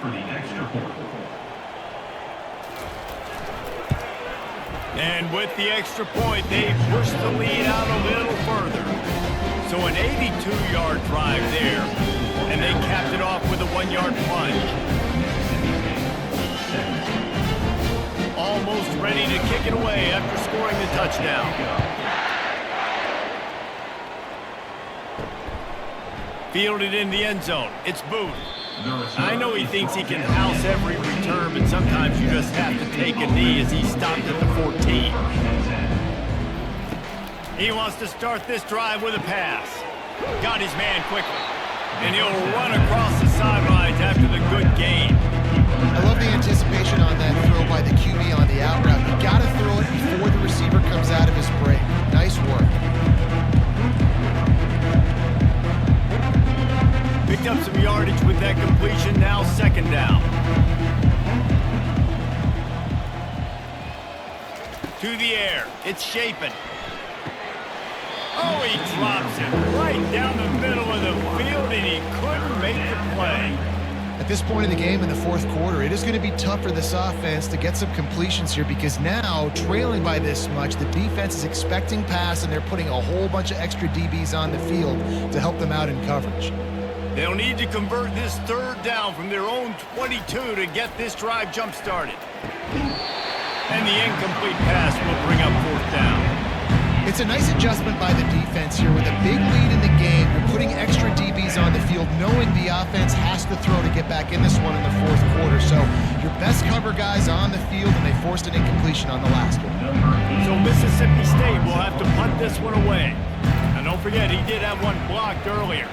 And with the extra point, they push the lead out a little further. So an 82-yard drive there. And they capped it off with a 1-yard plunge. Almost ready to kick it away after scoring the touchdown. Fielded in the end zone. It's Booth. I know he thinks he can house every return, but sometimes you just have to take a knee as he stopped at the 14. He wants to start this drive with a pass. Got his man quickly. And he'll run across the sidelines after the good gain. I love the anticipation on that throw by the QB on the out route. You got to throw it before the receiver comes out of his break. Nice work. Picked up some yardage with that completion. Now 2nd down. To the air. It's Shapen. Oh, he drops it right down the middle of the field, and he couldn't make the play. At this point in the game in the 4th quarter, it is going to be tough for this offense to get some completions here, because now, trailing by this much, the defense is expecting pass, and they're putting a whole bunch of extra DBs on the field to help them out in coverage. They'll need to convert this 3rd down from their own 22 to get this drive jump-started. And the incomplete pass will bring up 4th down. It's a nice adjustment by the defense here. With a big lead in the game, you're putting extra DBs on the field, knowing the offense has to throw to get back in this one in the 4th quarter. So your best cover guys on the field, and they forced an incompletion on the last one. So Mississippi State will have to punt this one away. And don't forget, he did have one blocked earlier.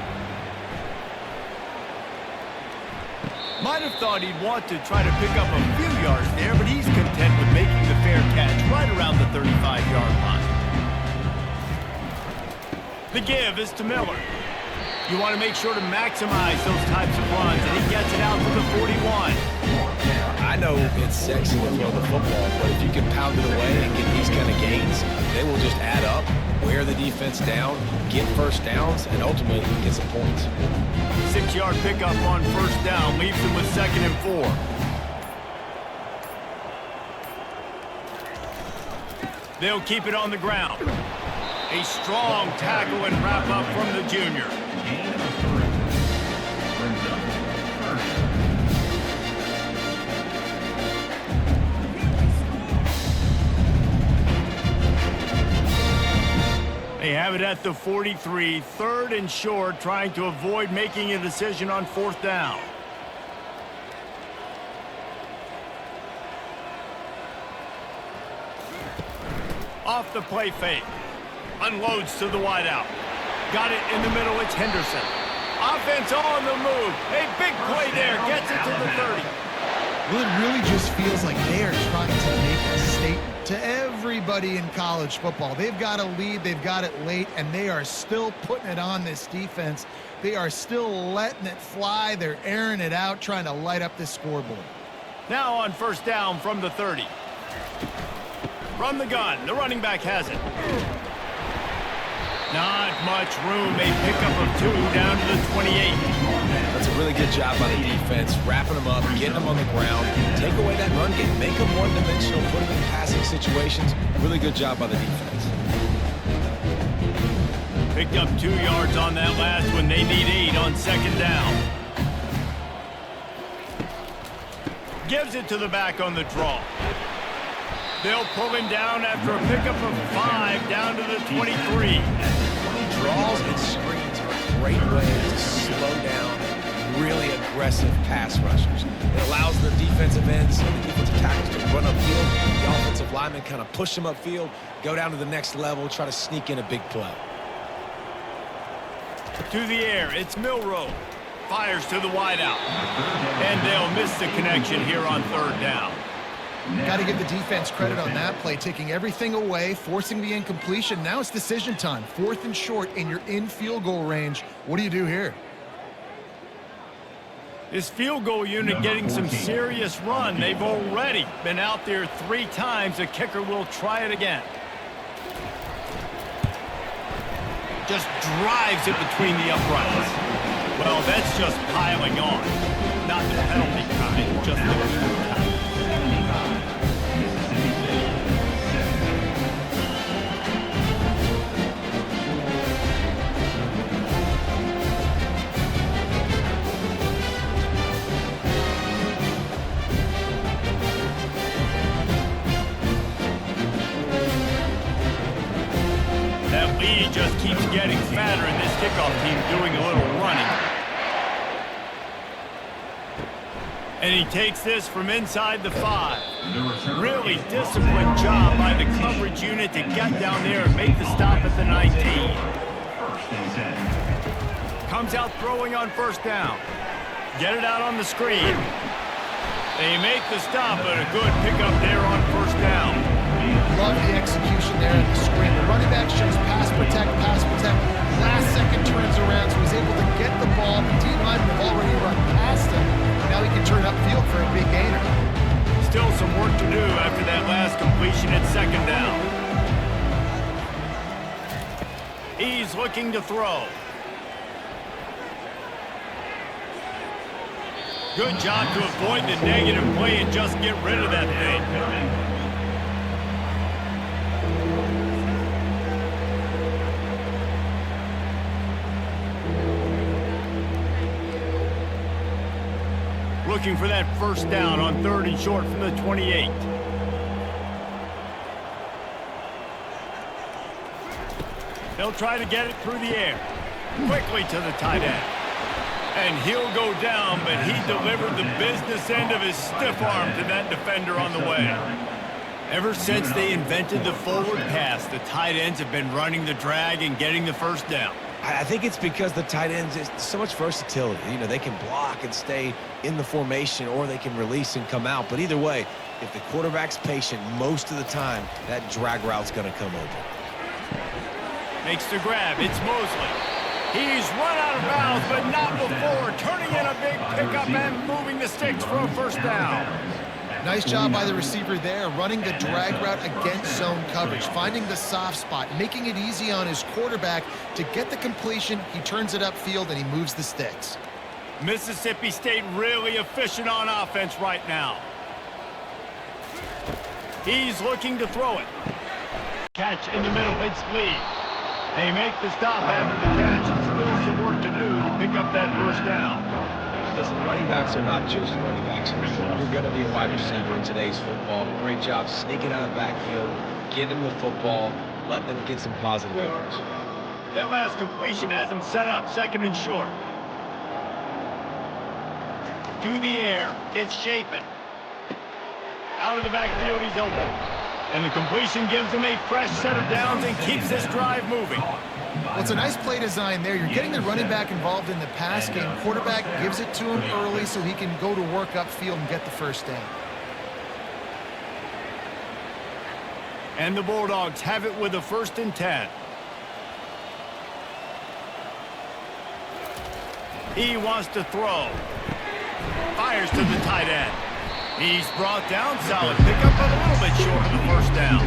Might have thought he'd want to try to pick up a few yards there, but he's content with making the fair catch right around the 35-yard line. The give is to Miller. You want to make sure to maximize those types of runs, and he gets it out to the 41. I know it's sexy to throw the football, but if you can pound it away and get these kind of gains, they will just add up, wear the defense down, get first downs, and ultimately get some points. 6-yard pickup on first down leaves them with 2nd and 4. They'll keep it on the ground. A strong tackle and wrap up from the junior. Gain of 3. Brings up 1st. They have it at the 43, 3rd and short, trying to avoid making a decision on 4th down. Off the play fake. Unloads to the wideout. Got it in the middle, it's Henderson. Offense on the move. A big play there, gets it to the 30. Well, it really just feels like they are trying to make a statement to everybody in college football. They've got a lead, they've got it late, and they are still putting it on this defense. They are still letting it fly. They're airing it out, trying to light up this scoreboard. Now on first down from the 30. From the gun, the running back has it. Not much room, a pickup of 2 down to the 28. That's a really good job by the defense, wrapping them up, getting them on the ground, take away that run game, make them one-dimensional, put them in passing situations. Really good job by the defense. Picked up 2 yards on that last one. They need 8 on 2nd down. Gives it to the back on the draw. They'll pull him down after a pickup of 5 down to the 23. Draws and screens are a great way to slow down really aggressive pass rushers. It allows the defensive ends and the defensive tackles to run upfield. The offensive linemen kind of push them upfield, go down to the next level, try to sneak in a big play. To the air, it's Milroe. Fires to the wideout. And they'll miss the connection here on 3rd down. Got to give the defense credit on that play, taking everything away, forcing the incompletion. Now it's decision time. 4th and short, and you're in field goal range. What do you do here? This field goal unit getting some serious run. They've already been out there 3 times. The kicker will try it again. Just drives it between the uprights. Well, that's just piling on. Not the penalty kind, just the kind. He just keeps getting fatter, and this kickoff team doing a little running. And he takes this from inside the 5. Really disciplined job by the coverage unit to get down there and make the stop at the 19. Comes out throwing on first down. Get it out on the screen. They make the stop, but a good pickup there on first down. Love the execution there at the screen. The running back shows pass protect, pass protect. Last second turns around, so he's able to get the ball. The D-linemen have already run past him. Now he can turn upfield for a big gainer. Still some work to do after that last completion at 2nd down. He's looking to throw. Good job to avoid the negative play and just get rid of that thing. Looking for that first down on 3rd and short from the 28. They'll try to get it through the air. Quickly to the tight end. And he'll go down, but he delivered the business end of his stiff arm to that defender on the way. Ever since they invented the forward pass, the tight ends have been running the drag and getting the first down. I think it's because the tight ends is so much versatility. You know, they can block and stay in the formation, or they can release and come out. But either way, if the quarterback's patient, most of the time, that drag route's going to come open. Makes the grab. It's Mosley. He's run out of bounds, but not before. Turning in a big pickup and moving the sticks for a first down. Nice job by the receiver there, running the drag route against zone coverage, finding the soft spot, making it easy on his quarterback to get the completion. He turns it upfield, and he moves the sticks. Mississippi State really efficient on offense right now. He's looking to throw it. Catch in the middle. It's Lee. They make the stop after the catch. Still some work to do to pick up that first down. Listen, running backs are not just running backs. You're going to be a wide receiver in today's football. Great job sneaking out of the backfield, getting the football, letting them get some positive yards. That last completion has him set up second and short. To the air. It's Chapin. Out of the backfield, he's open. And the completion gives him a fresh set of downs and keeps this drive moving. Well, it's a nice play design there. You're getting the running back involved in the pass game. Quarterback gives it to him early so he can go to work upfield and get the first down. And the Bulldogs have it with a 1st and 10. He wants to throw. Fires to the tight end. He's brought down. Solid pickup, but a little bit short of the first down.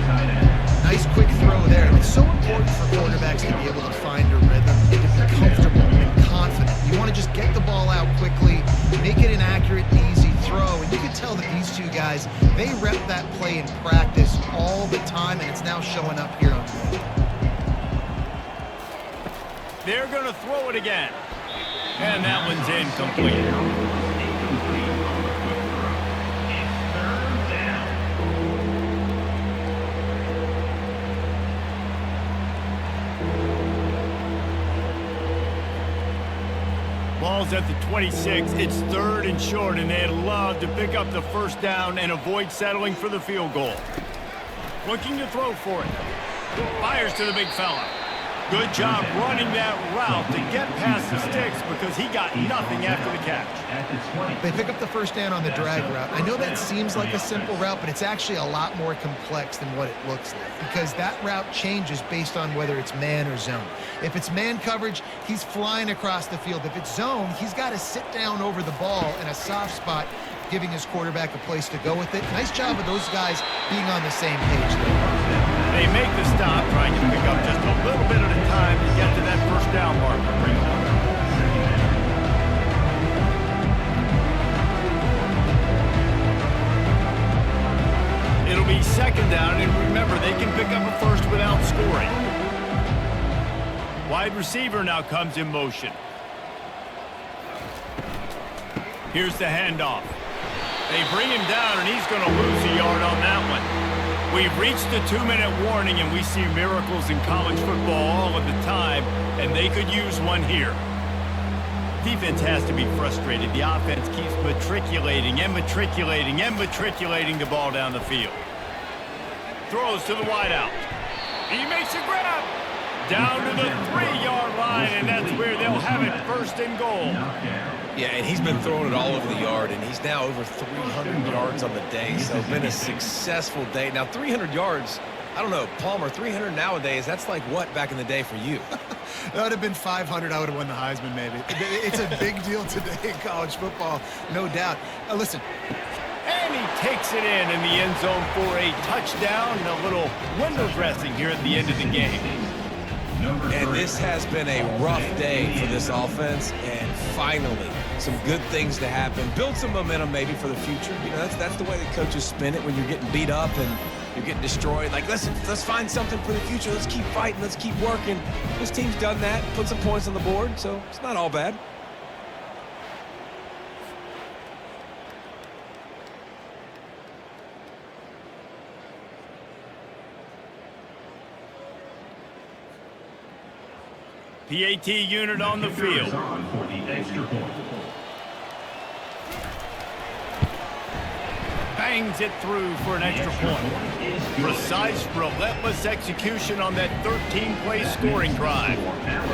Nice quick throw there. It's so important for quarterbacks to be able to find a rhythm and to be comfortable and confident. You want to just get the ball out quickly, make it an accurate, easy throw. And you can tell that these two guys, they rep that play in practice all the time, and it's now showing up here on field. They're going to throw it again. And that one's incomplete. Ball's at the 26. It's 3rd and short, and they'd love to pick up the first down and avoid settling for the field goal. Looking to throw for it. Fires to the big fella. Good job running that route to get past the sticks because he got nothing after the catch. They pick up the first down on the drag route. I know that seems like a simple route, but it's actually a lot more complex than what it looks like because that route changes based on whether it's man or zone. If it's man coverage, he's flying across the field. If it's zone, he's got to sit down over the ball in a soft spot, giving his quarterback a place to go with it. Nice job of those guys being on the same page there. They make the stop, trying to pick up just a little bit at a time to get to that first down marker. It'll be 2nd down, and remember, they can pick up a first without scoring. Wide receiver now comes in motion. Here's the handoff. They bring him down, and he's going to lose a yard on that one. We've reached the 2-minute warning, and we see miracles in college football all of the time, and they could use one here. Defense has to be frustrated. The offense keeps matriculating and matriculating and matriculating the ball down the field. Throws to the wideout. He makes a grab. Down to the 3-yard line, and that's where they'll have it 1st and goal. Yeah, and he's been throwing it all over the yard, and he's now over 300 yards on the day, so it's been a successful day. Now, 300 yards, I don't know, Palmer, 300 nowadays, that's like what back in the day for you? That would have been 500. I would have won the Heisman, maybe. It's a big deal today in college football, no doubt. Listen. And he takes it in the end zone for a touchdown, and a little window dressing here at the end of the game. And this has been a rough day for this offense, and finally, some good things to happen. Build some momentum maybe for the future. You know, that's the way the coaches spin it when you're getting beat up and you're getting destroyed. Like, listen, let's find something for the future. Let's keep fighting. Let's keep working. This team's done that, put some points on the board, so it's not all bad. PAT unit on the field. Bangs it through for an extra point. Precise, relentless execution on that 13-play scoring drive.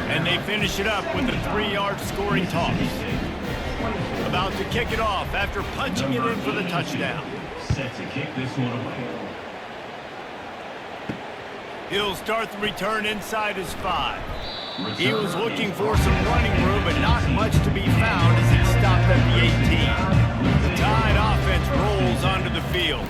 And they finish it up with a 3-yard scoring toss. About to kick it off after punching it in for the touchdown. Set to kick this one away. He'll start the return inside his 5. He was looking for some running room, but not much to be found as he stopped at the 18. The Tide offense rolls onto the field.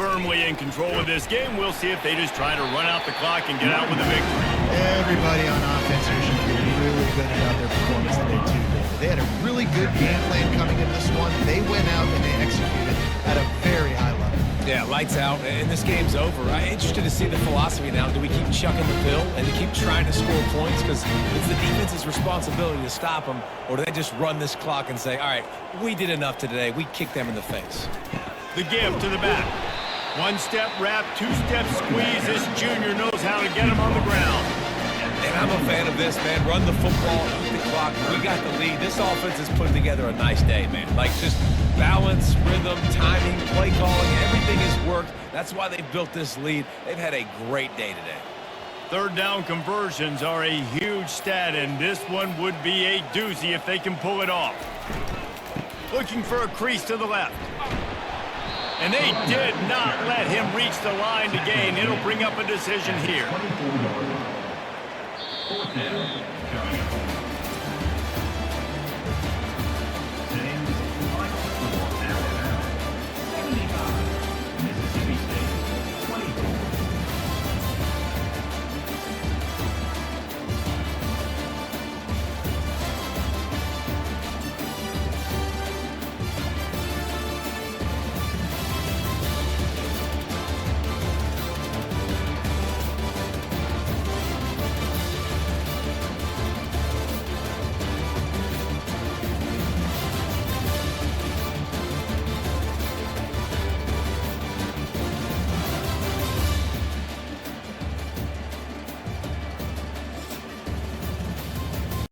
Firmly in control of this game, we'll see if they just try to run out the clock and get out with a victory. Everybody on offense here should feel really good about their performance today, too, David. They had a really good game plan coming into this one. They went out and they executed at a very high level. Yeah, lights out, and this game's over. I'm interested to see the philosophy now. Do we keep chucking the pill and keep trying to score points? Because it's the defense's responsibility to stop them, or do they just run this clock and say, all right, we did enough today. We kicked them in the face. The give to the back. One-step wrap, two-step squeeze. This junior knows how to get him on the ground. And I'm a fan of this, man. Run the football, eat the clock. We got the lead. This offense is putting together a nice day, man. Like, just balance, rhythm, timing, play calling, everything has worked. That's why they've built this lead. They've had a great day today. Third down conversions are a huge stat, and this one would be a doozy if they can pull it off. Looking for a crease to the left. And they did not let him reach the line to gain. It'll bring up a decision here. 4th down.